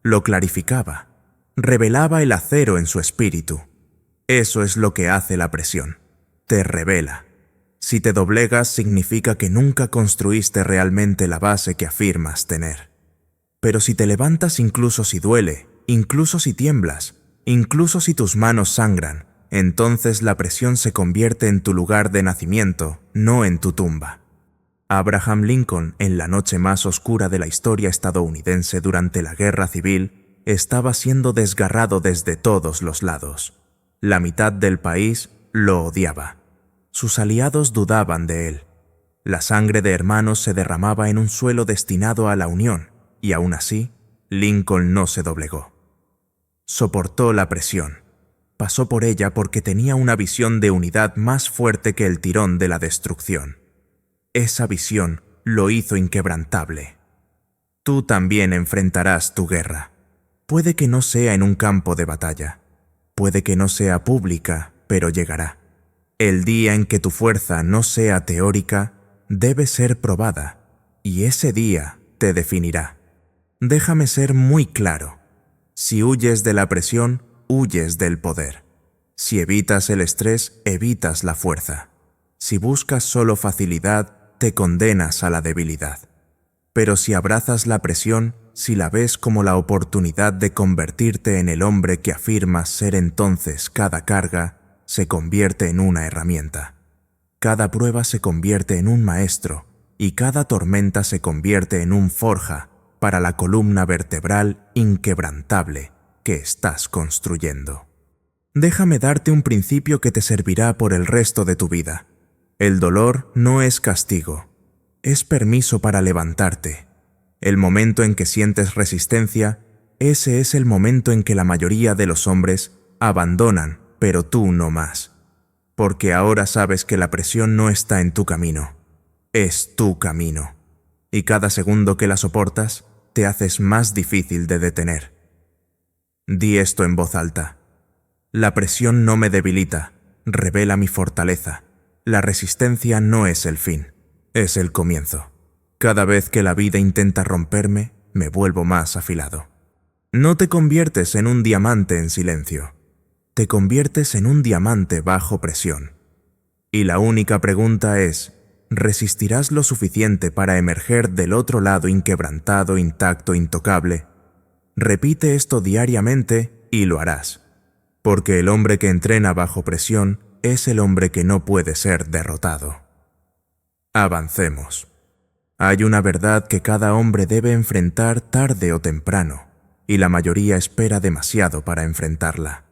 lo clarificaba, revelaba el acero en su espíritu. Eso es lo que hace la presión, te revela. Si te doblegas significa que nunca construiste realmente la base que afirmas tener. Pero si te levantas incluso si duele, incluso si tiemblas, incluso si tus manos sangran, entonces la presión se convierte en tu lugar de nacimiento, no en tu tumba. Abraham Lincoln, en la noche más oscura de la historia estadounidense durante la Guerra Civil, estaba siendo desgarrado desde todos los lados. La mitad del país lo odiaba. Sus aliados dudaban de él. La sangre de hermanos se derramaba en un suelo destinado a la unión, y aún así, Lincoln no se doblegó. Soportó la presión. Pasó por ella porque tenía una visión de unidad más fuerte que el tirón de la destrucción. Esa visión lo hizo inquebrantable. Tú también enfrentarás tu guerra. Puede que no sea en un campo de batalla. Puede que no sea pública, pero llegará. El día en que tu fuerza no sea teórica, debe ser probada, y ese día te definirá. Déjame ser muy claro. Si huyes de la presión, huyes del poder. Si evitas el estrés, evitas la fuerza. Si buscas solo facilidad, te condenas a la debilidad. Pero si abrazas la presión, si la ves como la oportunidad de convertirte en el hombre que afirmas ser, entonces cada carga se convierte en una herramienta. Cada prueba se convierte en un maestro y cada tormenta se convierte en un forja para la columna vertebral inquebrantable que estás construyendo. Déjame darte un principio que te servirá por el resto de tu vida. El dolor no es castigo, es permiso para levantarte. El momento en que sientes resistencia, ese es el momento en que la mayoría de los hombres abandonan, pero tú no más. Porque ahora sabes que la presión no está en tu camino, es tu camino. Y cada segundo que la soportas, te haces más difícil de detener. Di esto en voz alta. La presión no me debilita, revela mi fortaleza. La resistencia no es el fin, es el comienzo. Cada vez que la vida intenta romperme, me vuelvo más afilado. No te conviertes en un diamante en silencio. Te conviertes en un diamante bajo presión. Y la única pregunta es, ¿resistirás lo suficiente para emerger del otro lado inquebrantado, intacto, intocable? Repite esto diariamente y lo harás. Porque el hombre que entrena bajo presión es el hombre que no puede ser derrotado. Avancemos. Hay una verdad que cada hombre debe enfrentar tarde o temprano, y la mayoría espera demasiado para enfrentarla.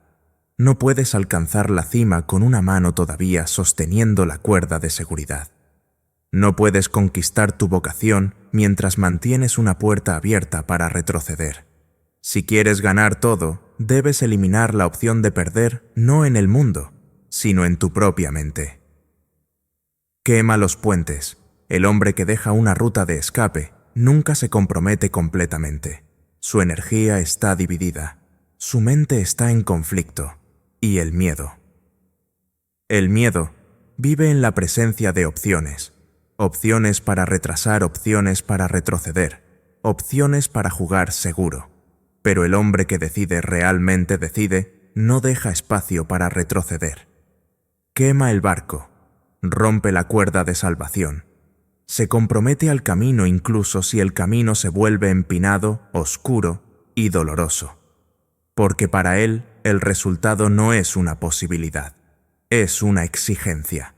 No puedes alcanzar la cima con una mano todavía sosteniendo la cuerda de seguridad. No puedes conquistar tu vocación mientras mantienes una puerta abierta para retroceder. Si quieres ganar todo, debes eliminar la opción de perder no en el mundo, sino en tu propia mente. Quema los puentes. El hombre que deja una ruta de escape nunca se compromete completamente. Su energía está dividida. Su mente está en conflicto. Y el miedo. El miedo vive en la presencia de opciones. Opciones para retrasar, opciones para retroceder, opciones para jugar seguro. Pero el hombre que decide realmente decide, no deja espacio para retroceder. Quema el barco, rompe la cuerda de salvación. Se compromete al camino incluso si el camino se vuelve empinado, oscuro y doloroso. Porque para él, el resultado no es una posibilidad, es una exigencia.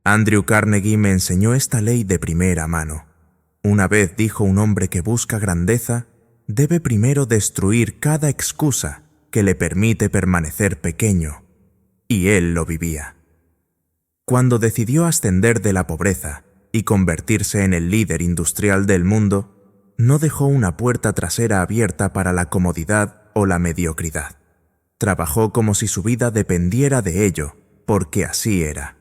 Andrew Carnegie me enseñó esta ley de primera mano. Una vez dijo un hombre que busca grandeza, debe primero destruir cada excusa que le permite permanecer pequeño. Y él lo vivía. Cuando decidió ascender de la pobreza y convertirse en el líder industrial del mundo, no dejó una puerta trasera abierta para la comodidad o la mediocridad. Trabajó como si su vida dependiera de ello, porque así era.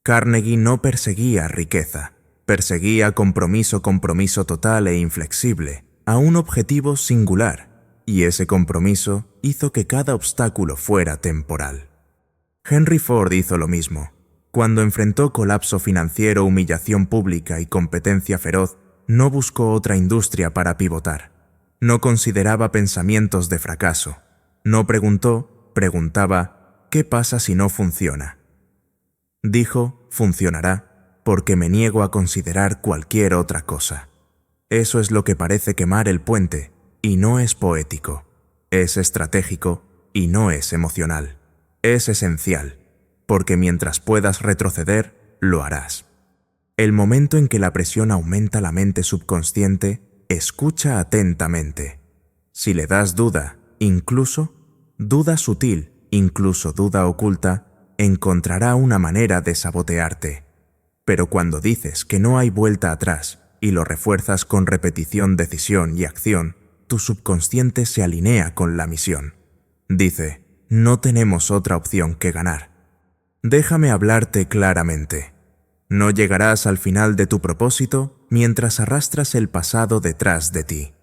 Carnegie no perseguía riqueza, Perseguía compromiso total e inflexible a un objetivo singular, y ese compromiso hizo que cada obstáculo fuera temporal. Henry Ford hizo lo mismo. Cuando enfrentó colapso financiero, humillación pública y competencia feroz, no buscó otra industria para pivotar. No consideraba pensamientos de fracaso. No preguntaba, ¿qué pasa si no funciona? Dijo, funcionará, porque me niego a considerar cualquier otra cosa. Eso es lo que parece quemar el puente, y no es poético. Es estratégico, y no es emocional. Es esencial, porque mientras puedas retroceder, lo harás. El momento en que la presión aumenta la mente subconsciente, escucha atentamente. Si le das duda, incluso duda sutil, incluso duda oculta, encontrará una manera de sabotearte. Pero cuando dices que no hay vuelta atrás y lo refuerzas con repetición, decisión y acción, tu subconsciente se alinea con la misión. Dice, no tenemos otra opción que ganar. Déjame hablarte claramente. No llegarás al final de tu propósito mientras arrastras el pasado detrás de ti.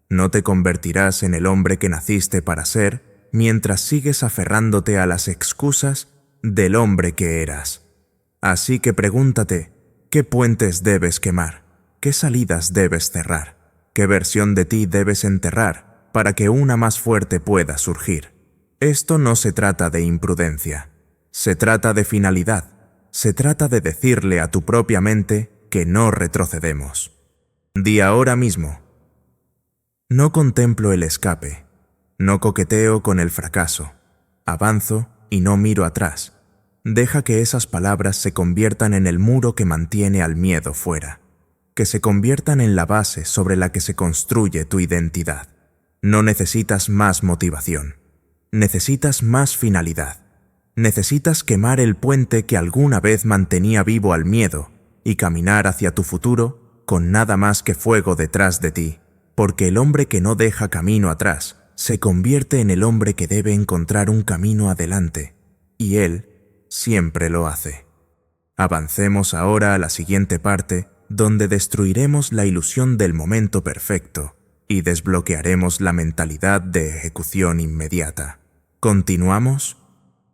No te convertirás en el hombre que naciste para ser mientras sigues aferrándote a las excusas del hombre que eras. Así que pregúntate, ¿qué puentes debes quemar? ¿Qué salidas debes cerrar? ¿Qué versión de ti debes enterrar para que una más fuerte pueda surgir? Esto no se trata de imprudencia. Se trata de finalidad. Se trata de decirle a tu propia mente que no retrocedemos. Di ahora mismo. No contemplo el escape. No coqueteo con el fracaso. Avanzo y no miro atrás. Deja que esas palabras se conviertan en el muro que mantiene al miedo fuera. Que se conviertan en la base sobre la que se construye tu identidad. No necesitas más motivación. Necesitas más finalidad. Necesitas quemar el puente que alguna vez mantenía vivo al miedo y caminar hacia tu futuro con nada más que fuego detrás de ti, porque el hombre que no deja camino atrás se convierte en el hombre que debe encontrar un camino adelante, y él siempre lo hace. Avancemos ahora a la siguiente parte, donde destruiremos la ilusión del momento perfecto y desbloquearemos la mentalidad de ejecución inmediata. ¿Continuamos?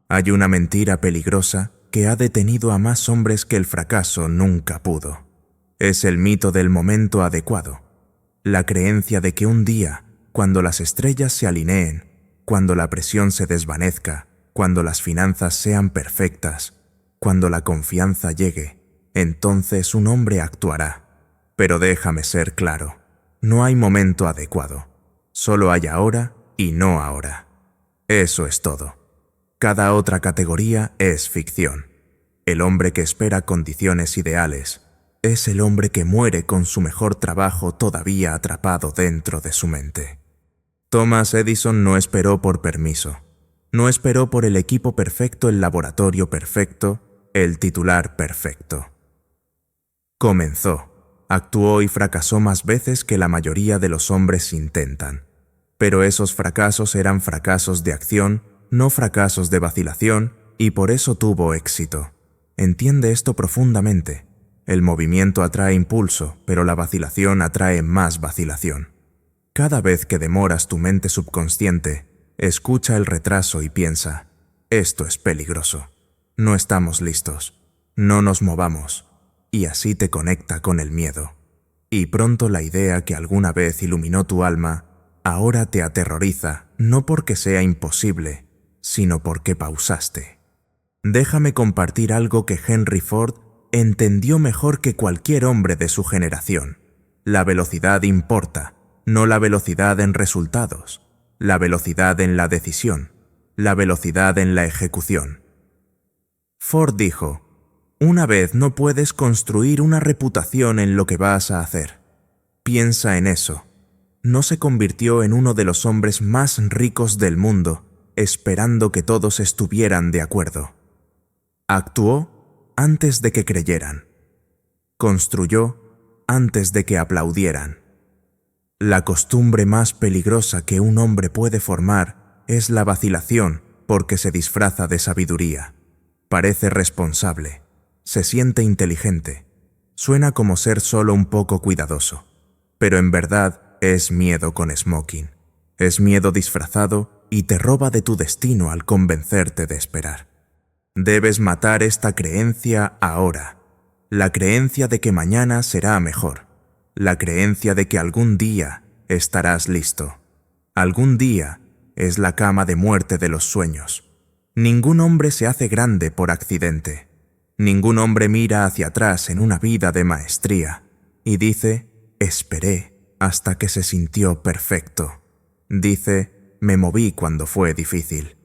Hay una mentira peligrosa que ha detenido a más hombres que el fracaso nunca pudo. Es el mito del momento adecuado. La creencia de que un día, cuando las estrellas se alineen, cuando la presión se desvanezca, cuando las finanzas sean perfectas, cuando la confianza llegue, entonces un hombre actuará. Pero déjame ser claro, no hay momento adecuado. Solo hay ahora y no ahora. Eso es todo. Cada otra categoría es ficción. El hombre que espera condiciones ideales es el hombre que muere con su mejor trabajo todavía atrapado dentro de su mente. Thomas Edison no esperó por permiso. No esperó por el equipo perfecto, el laboratorio perfecto, el titular perfecto. Comenzó, actuó y fracasó más veces que la mayoría de los hombres intentan. Pero esos fracasos eran fracasos de acción, no fracasos de vacilación, y por eso tuvo éxito. Entiende esto profundamente. El movimiento atrae impulso, pero la vacilación atrae más vacilación. Cada vez que demoras tu mente subconsciente, escucha el retraso y piensa, esto es peligroso. No estamos listos. No nos movamos. Y así te conecta con el miedo. Y pronto la idea que alguna vez iluminó tu alma, ahora te aterroriza, no porque sea imposible, sino porque pausaste. Déjame compartir algo que Henry Ford entendió mejor que cualquier hombre de su generación. La velocidad importa, no la velocidad en resultados, la velocidad en la decisión, la velocidad en la ejecución. Ford dijo, una vez no puedes construir una reputación en lo que vas a hacer. Piensa en eso. No se convirtió en uno de los hombres más ricos del mundo, esperando que todos estuvieran de acuerdo. Actuó antes de que creyeran. Construyó antes de que aplaudieran. La costumbre más peligrosa que un hombre puede formar es la vacilación porque se disfraza de sabiduría. Parece responsable, se siente inteligente. Suena como ser solo un poco cuidadoso, pero en verdad es miedo con smoking. Es miedo disfrazado y te roba de tu destino al convencerte de esperar. Debes matar esta creencia ahora. La creencia de que mañana será mejor. La creencia de que algún día estarás listo. Algún día es la cama de muerte de los sueños. Ningún hombre se hace grande por accidente. Ningún hombre mira hacia atrás en una vida de maestría y dice, esperé hasta que se sintió perfecto. Dice, me moví cuando fue difícil.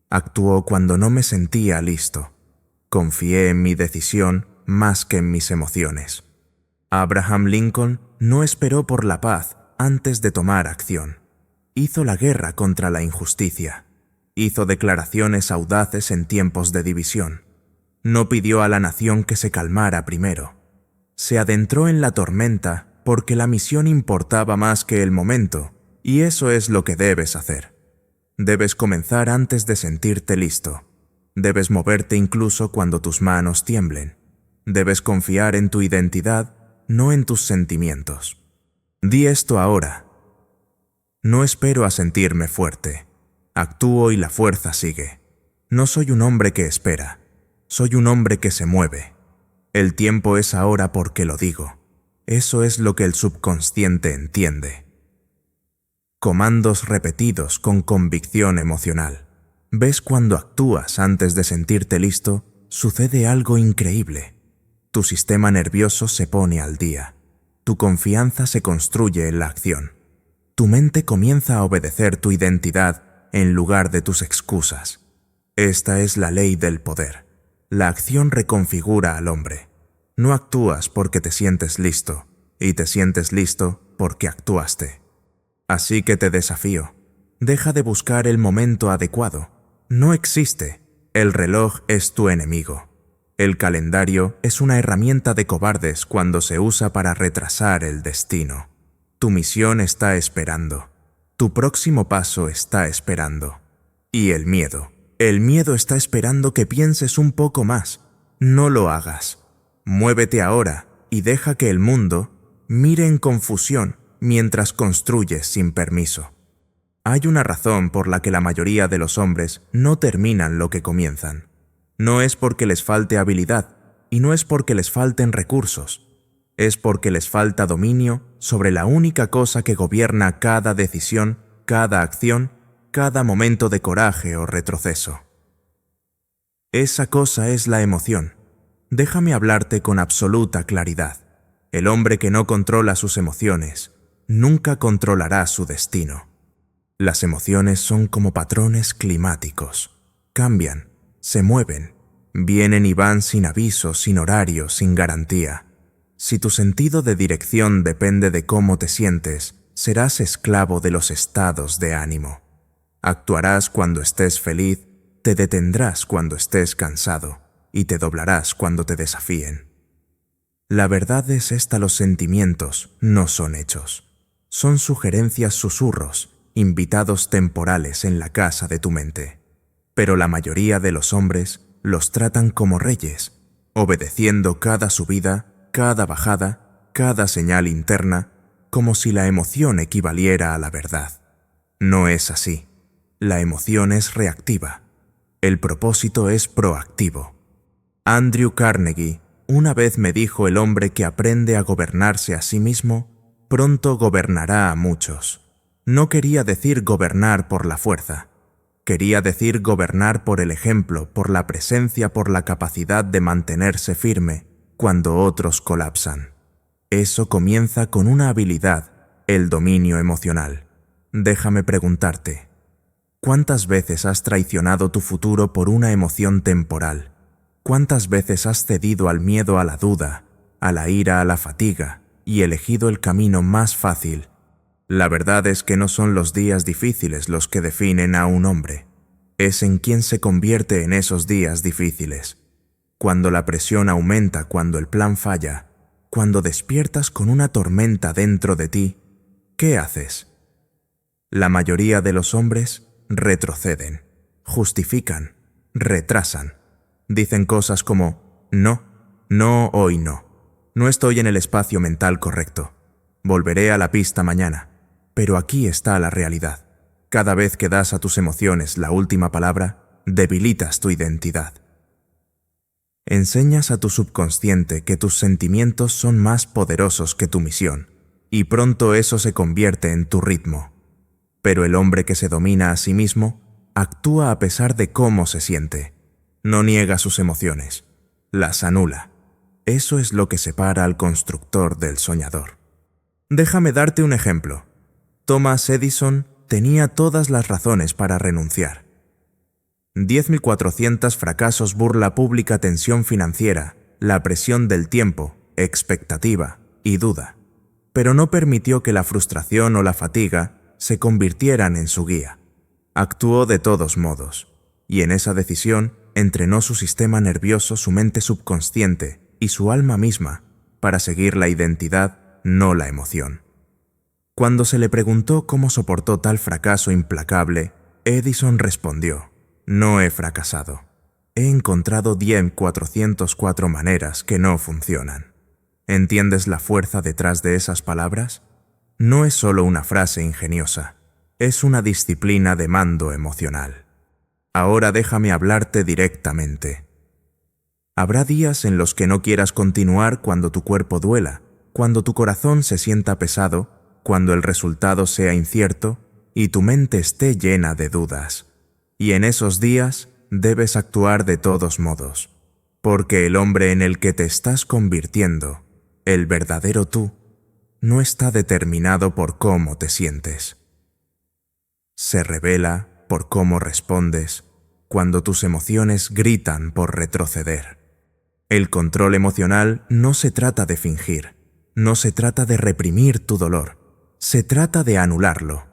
Actuó cuando no me sentía listo. Confié en mi decisión más que en mis emociones. Abraham Lincoln no esperó por la paz antes de tomar acción. Hizo la guerra contra la injusticia. Hizo declaraciones audaces en tiempos de división. No pidió a la nación que se calmara primero. Se adentró en la tormenta porque la misión importaba más que el momento, y eso es lo que debes hacer. Debes comenzar antes de sentirte listo. Debes moverte incluso cuando tus manos tiemblen. Debes confiar en tu identidad, no en tus sentimientos. Di esto ahora. No espero a sentirme fuerte. Actúo y la fuerza sigue. No soy un hombre que espera. Soy un hombre que se mueve. El tiempo es ahora porque lo digo. Eso es lo que el subconsciente entiende. Comandos repetidos con convicción emocional. ¿Ves cuando actúas antes de sentirte listo? Sucede algo increíble. Tu sistema nervioso se pone al día. Tu confianza se construye en la acción. Tu mente comienza a obedecer tu identidad en lugar de tus excusas. Esta es la ley del poder. La acción reconfigura al hombre. No actúas porque te sientes listo, y te sientes listo porque actuaste. Así que te desafío. Deja de buscar el momento adecuado. No existe. El reloj es tu enemigo. El calendario es una herramienta de cobardes cuando se usa para retrasar el destino. Tu misión está esperando. Tu próximo paso está esperando. Y el miedo está esperando que pienses un poco más. No lo hagas. Muévete ahora y deja que el mundo mire en confusión mientras construyes sin permiso. Hay una razón por la que la mayoría de los hombres no terminan lo que comienzan. No es porque les falte habilidad y no es porque les falten recursos. Es porque les falta dominio sobre la única cosa que gobierna cada decisión, cada acción, cada momento de coraje o retroceso. Esa cosa es la emoción. Déjame hablarte con absoluta claridad. El hombre que no controla sus emociones nunca controlará su destino. Las emociones son como patrones climáticos. Cambian, se mueven, vienen y van sin aviso, sin horario, sin garantía. Si tu sentido de dirección depende de cómo te sientes, serás esclavo de los estados de ánimo. Actuarás cuando estés feliz, te detendrás cuando estés cansado y te doblarás cuando te desafíen. La verdad es esta: los sentimientos no son hechos. Son sugerencias, susurros, invitados temporales en la casa de tu mente. Pero la mayoría de los hombres los tratan como reyes, obedeciendo cada subida, cada bajada, cada señal interna, como si la emoción equivaliera a la verdad. No es así. La emoción es reactiva. El propósito es proactivo. Andrew Carnegie una vez me dijo: el hombre que aprende a gobernarse a sí mismo, pronto gobernará a muchos. No quería decir gobernar por la fuerza. Quería decir gobernar por el ejemplo, por la presencia, por la capacidad de mantenerse firme cuando otros colapsan. Eso comienza con una habilidad, el dominio emocional. Déjame preguntarte, ¿cuántas veces has traicionado tu futuro por una emoción temporal? ¿Cuántas veces has cedido al miedo, a la duda, a la ira, a la fatiga y elegido el camino más fácil? La verdad es que no son los días difíciles los que definen a un hombre. Es en quién se convierte en esos días difíciles. Cuando la presión aumenta, cuando el plan falla, cuando despiertas con una tormenta dentro de ti, ¿qué haces? La mayoría de los hombres retroceden, justifican, retrasan. Dicen cosas como: no, no, hoy no. No estoy en el espacio mental correcto. Volveré a la pista mañana. Pero aquí está la realidad. Cada vez que das a tus emociones la última palabra, debilitas tu identidad. Enseñas a tu subconsciente que tus sentimientos son más poderosos que tu misión, y pronto eso se convierte en tu ritmo. Pero el hombre que se domina a sí mismo actúa a pesar de cómo se siente. No niega sus emociones, las anula. Eso es lo que separa al constructor del soñador. Déjame darte un ejemplo. Thomas Edison tenía todas las razones para renunciar. 10.400 fracasos, burla pública, tensión financiera, la presión del tiempo, expectativa y duda. Pero no permitió que la frustración o la fatiga se convirtieran en su guía. Actuó de todos modos, y en esa decisión entrenó su sistema nervioso, su mente subconsciente y su alma misma para seguir la identidad, no la emoción. Cuando se le preguntó cómo soportó tal fracaso implacable, Edison respondió: no he fracasado. He encontrado 10.404 maneras que no funcionan. ¿Entiendes la fuerza detrás de esas palabras? No es solo una frase ingeniosa, es una disciplina de mando emocional. Ahora déjame hablarte directamente. Habrá días en los que no quieras continuar, cuando tu cuerpo duela, cuando tu corazón se sienta pesado, cuando el resultado sea incierto y tu mente esté llena de dudas. Y en esos días debes actuar de todos modos, porque el hombre en el que te estás convirtiendo, el verdadero tú, no está determinado por cómo te sientes. Se revela por cómo respondes cuando tus emociones gritan por retroceder. El control emocional no se trata de fingir, no se trata de reprimir tu dolor, se trata de anularlo.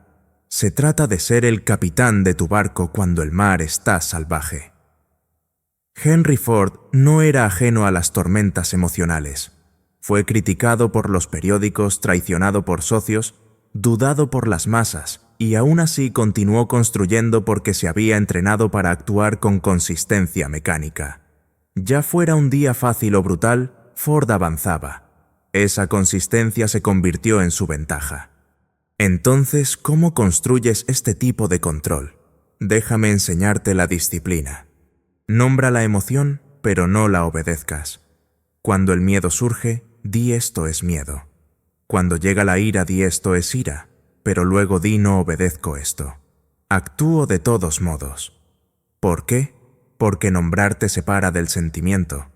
Se trata de ser el capitán de tu barco cuando el mar está salvaje. Henry Ford no era ajeno a las tormentas emocionales. Fue criticado por los periódicos, traicionado por socios, dudado por las masas, y aún así continuó construyendo porque se había entrenado para actuar con consistencia mecánica. Ya fuera un día fácil o brutal, Ford avanzaba. Esa consistencia se convirtió en su ventaja. Entonces, ¿cómo construyes este tipo de control? Déjame enseñarte la disciplina. Nombra la emoción, pero no la obedezcas. Cuando el miedo surge, di esto es miedo. Cuando llega la ira, di esto es ira, pero luego di no obedezco esto. Actúo de todos modos. ¿Por qué? Porque nombrar te separa del sentimiento.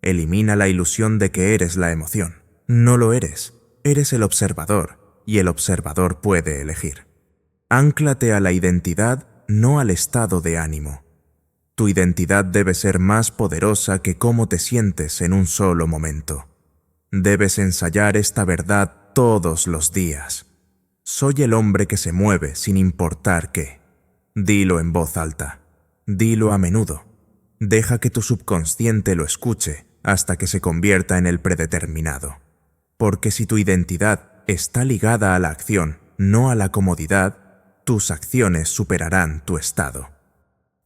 Elimina la ilusión de que eres la emoción. No lo eres, eres el observador. Y el observador puede elegir. Ánclate a la identidad, no al estado de ánimo. Tu identidad debe ser más poderosa que cómo te sientes en un solo momento. Debes ensayar esta verdad todos los días. Soy el hombre que se mueve sin importar qué. Dilo en voz alta. Dilo a menudo. Deja que tu subconsciente lo escuche hasta que se convierta en el predeterminado. Porque si tu identidad está ligada a la acción, no a la comodidad, tus acciones superarán tu estado.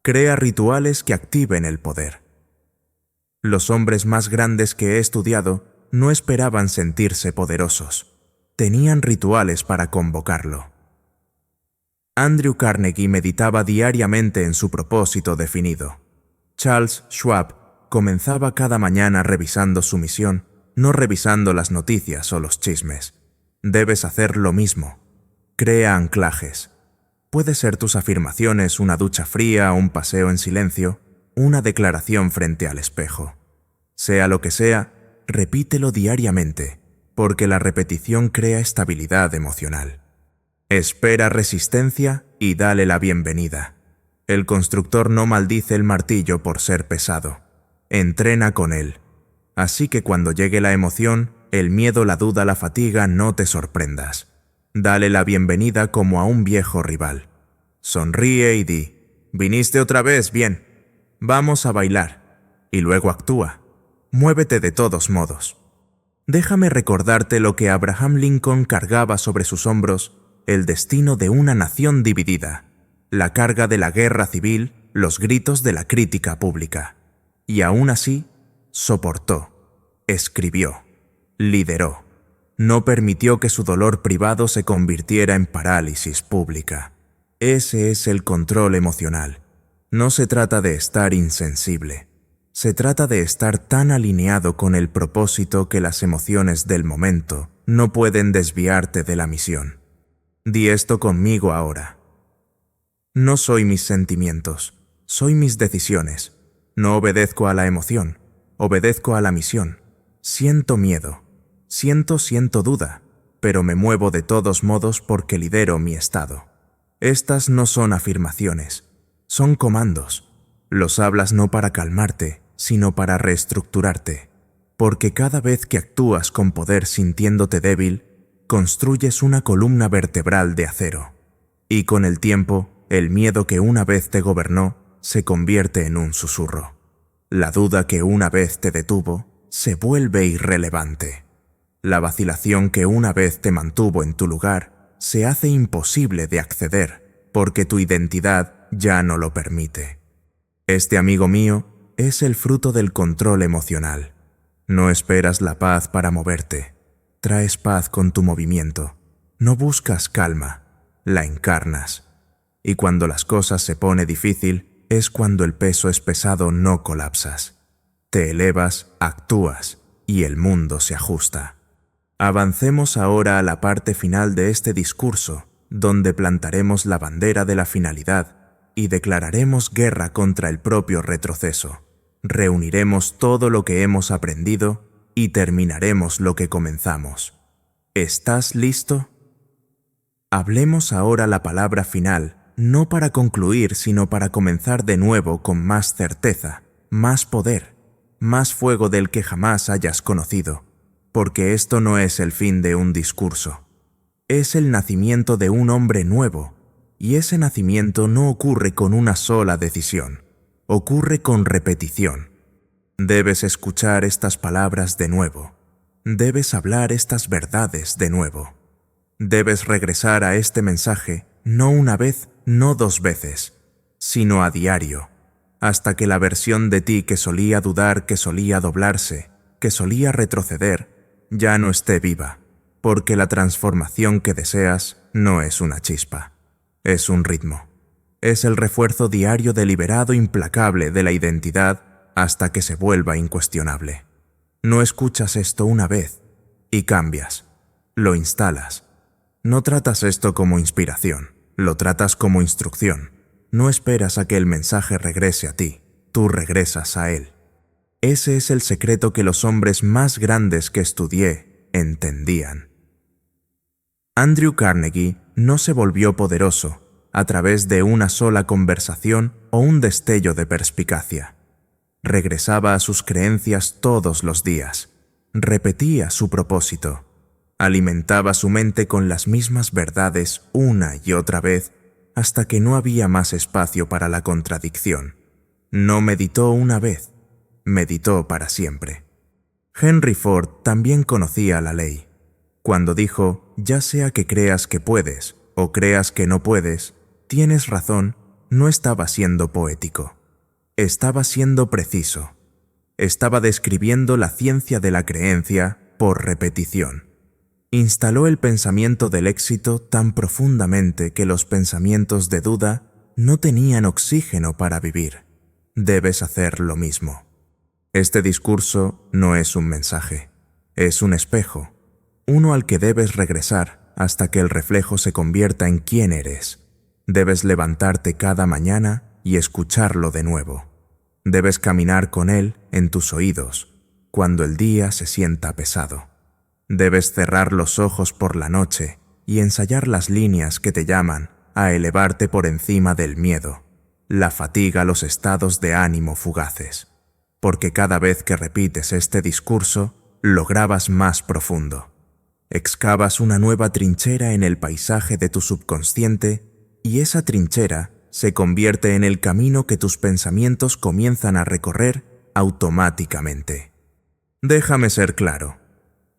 Crea rituales que activen el poder. Los hombres más grandes que he estudiado no esperaban sentirse poderosos. Tenían rituales para convocarlo. Andrew Carnegie meditaba diariamente en su propósito definido. Charles Schwab comenzaba cada mañana revisando su misión, no revisando las noticias o los chismes. Debes hacer lo mismo. Crea anclajes. Puede ser tus afirmaciones, una ducha fría, un paseo en silencio, una declaración frente al espejo. Sea lo que sea, repítelo diariamente, porque la repetición crea estabilidad emocional. Espera resistencia y dale la bienvenida. El constructor no maldice el martillo por ser pesado. Entrena con él. Así que cuando llegue la emoción, el miedo, la duda, la fatiga, no te sorprendas. Dale la bienvenida como a un viejo rival. Sonríe y di: «¿Viniste otra vez? Bien. Vamos a bailar». Y luego actúa. Muévete de todos modos. Déjame recordarte lo que Abraham Lincoln cargaba sobre sus hombros: el destino de una nación dividida, la carga de la guerra civil, los gritos de la crítica pública. Y aún así, soportó, escribió, lideró. No permitió que su dolor privado se convirtiera en parálisis pública. Ese es el control emocional. No se trata de estar insensible. Se trata de estar tan alineado con el propósito que las emociones del momento no pueden desviarte de la misión. Di esto conmigo ahora. No soy mis sentimientos, soy mis decisiones. No obedezco a la emoción, obedezco a la misión. Siento miedo, siento duda, pero me muevo de todos modos porque lidero mi estado. Estas no son afirmaciones, son comandos. Los hablas no para calmarte, sino para reestructurarte. Porque cada vez que actúas con poder sintiéndote débil, construyes una columna vertebral de acero. Y con el tiempo, el miedo que una vez te gobernó se convierte en un susurro. La duda que una vez te detuvo se vuelve irrelevante. La vacilación que una vez te mantuvo en tu lugar se hace imposible de acceder porque tu identidad ya no lo permite. Este, amigo mío, es el fruto del control emocional. No esperas la paz para moverte. Traes paz con tu movimiento. No buscas calma, la encarnas. Y cuando las cosas se pone difícil, es cuando el peso es pesado, no colapsas. Te elevas, actúas, y el mundo se ajusta. Avancemos ahora a la parte final de este discurso, donde plantaremos la bandera de la finalidad y declararemos guerra contra el propio retroceso. Reuniremos todo lo que hemos aprendido y terminaremos lo que comenzamos. ¿Estás listo? Hablemos ahora la palabra final, no para concluir, sino para comenzar de nuevo con más certeza, más poder, más fuego del que jamás hayas conocido, porque esto no es el fin de un discurso. Es el nacimiento de un hombre nuevo, y ese nacimiento no ocurre con una sola decisión, ocurre con repetición. Debes escuchar estas palabras de nuevo, debes hablar estas verdades de nuevo. Debes regresar a este mensaje no una vez, no 2 veces, sino a diario, hasta que la versión de ti que solía dudar, que solía doblarse, que solía retroceder, ya no esté viva, porque la transformación que deseas no es una chispa, es un ritmo. Es el refuerzo diario deliberado implacable de la identidad hasta que se vuelva incuestionable. No escuchas esto una vez y cambias, lo instalas. No tratas esto como inspiración, lo tratas como instrucción. No esperas a que el mensaje regrese a ti, tú regresas a él. Ese es el secreto que los hombres más grandes que estudié entendían. Andrew Carnegie no se volvió poderoso a través de una sola conversación o un destello de perspicacia. Regresaba a sus creencias todos los días, repetía su propósito, alimentaba su mente con las mismas verdades una y otra vez hasta que no había más espacio para la contradicción. No meditó una vez, meditó para siempre. Henry Ford también conocía la ley. Cuando dijo, ya sea que creas que puedes o creas que no puedes, tienes razón, no estaba siendo poético. Estaba siendo preciso. Estaba describiendo la ciencia de la creencia por repetición. Instaló el pensamiento del éxito tan profundamente que los pensamientos de duda no tenían oxígeno para vivir. Debes hacer lo mismo. Este discurso no es un mensaje, es un espejo, uno al que debes regresar hasta que el reflejo se convierta en quién eres. Debes levantarte cada mañana y escucharlo de nuevo. Debes caminar con él en tus oídos cuando el día se sienta pesado. Debes cerrar los ojos por la noche y ensayar las líneas que te llaman a elevarte por encima del miedo, la fatiga, los estados de ánimo fugaces. Porque cada vez que repites este discurso, lo grabas más profundo. Excavas una nueva trinchera en el paisaje de tu subconsciente y esa trinchera se convierte en el camino que tus pensamientos comienzan a recorrer automáticamente. Déjame ser claro.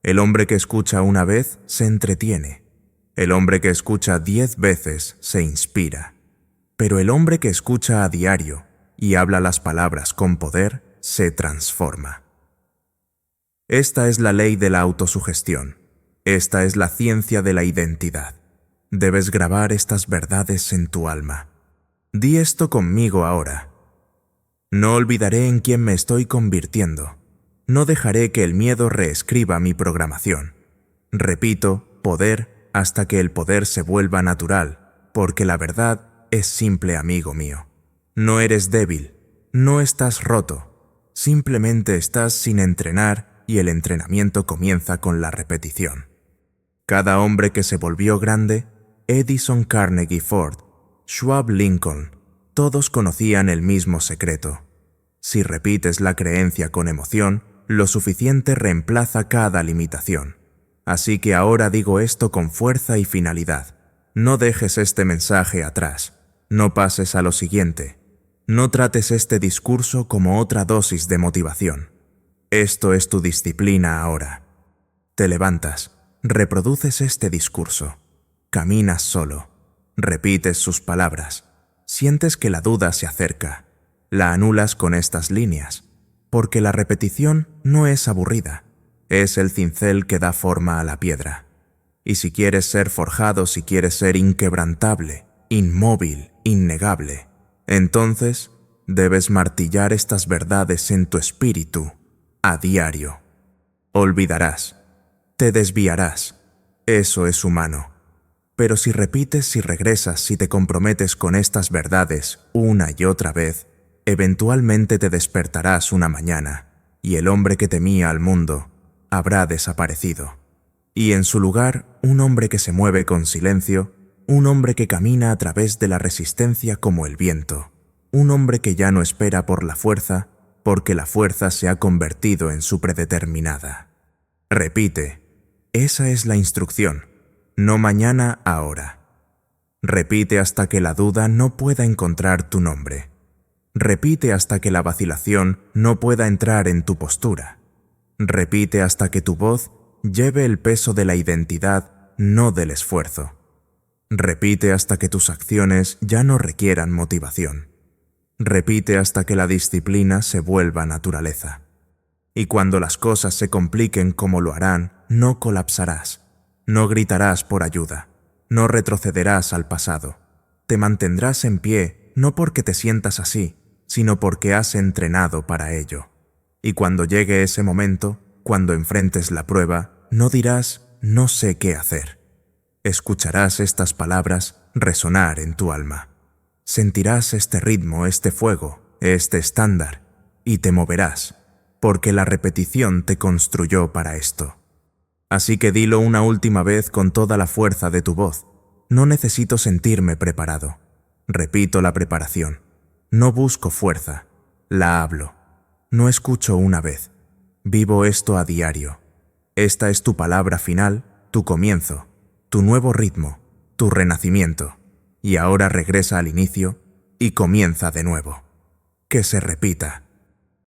El hombre que escucha una vez se entretiene. El hombre que escucha 10 veces se inspira. Pero el hombre que escucha a diario y habla las palabras con poder se transforma. Esta es la ley de la autosugestión. Esta es la ciencia de la identidad. Debes grabar estas verdades en tu alma. Di esto conmigo ahora. No olvidaré en quién me estoy convirtiendo. No dejaré que el miedo reescriba mi programación. Repito, poder, hasta que el poder se vuelva natural, porque la verdad es simple, amigo mío. No eres débil, no estás roto, simplemente estás sin entrenar y el entrenamiento comienza con la repetición. Cada hombre que se volvió grande, Edison, Carnegie, Ford, Schwab, Lincoln, todos conocían el mismo secreto. Si repites la creencia con emoción, lo suficiente reemplaza cada limitación. Así que ahora digo esto con fuerza y finalidad. No dejes este mensaje atrás. No pases a lo siguiente. No trates este discurso como otra dosis de motivación. Esto es tu disciplina ahora. Te levantas, reproduces este discurso. Caminas solo. Repites sus palabras. Sientes que la duda se acerca. La anulas con estas líneas, porque la repetición no es aburrida. Es el cincel que da forma a la piedra. Y si quieres ser forjado, si quieres ser inquebrantable, inmóvil, innegable, entonces debes martillar estas verdades en tu espíritu a diario. Olvidarás, te desviarás, eso es humano. Pero si repites, si regresas, si te comprometes con estas verdades una y otra vez, eventualmente te despertarás una mañana y el hombre que temía al mundo habrá desaparecido. Y en su lugar, un hombre que se mueve con silencio, un hombre que camina a través de la resistencia como el viento, un hombre que ya no espera por la fuerza, porque la fuerza se ha convertido en su predeterminada. Repite, esa es la instrucción, no mañana, ahora. Repite hasta que la duda no pueda encontrar tu nombre. Repite hasta que la vacilación no pueda entrar en tu postura. Repite hasta que tu voz lleve el peso de la identidad, no del esfuerzo. Repite hasta que tus acciones ya no requieran motivación. Repite hasta que la disciplina se vuelva naturaleza. Y cuando las cosas se compliquen como lo harán, no colapsarás, no gritarás por ayuda, no retrocederás al pasado. Te mantendrás en pie no porque te sientas así, sino porque has entrenado para ello. Y cuando llegue ese momento, cuando enfrentes la prueba, no dirás «no sé qué hacer». Escucharás estas palabras resonar en tu alma. Sentirás este ritmo, este fuego, este estándar, y te moverás, porque la repetición te construyó para esto. Así que dilo una última vez con toda la fuerza de tu voz. No necesito sentirme preparado. Repito la preparación. No busco fuerza, la hablo. No escucho una vez. Vivo esto a diario. Esta es tu palabra final, tu comienzo, tu nuevo ritmo, tu renacimiento. Y ahora regresa al inicio y comienza de nuevo. Que se repita.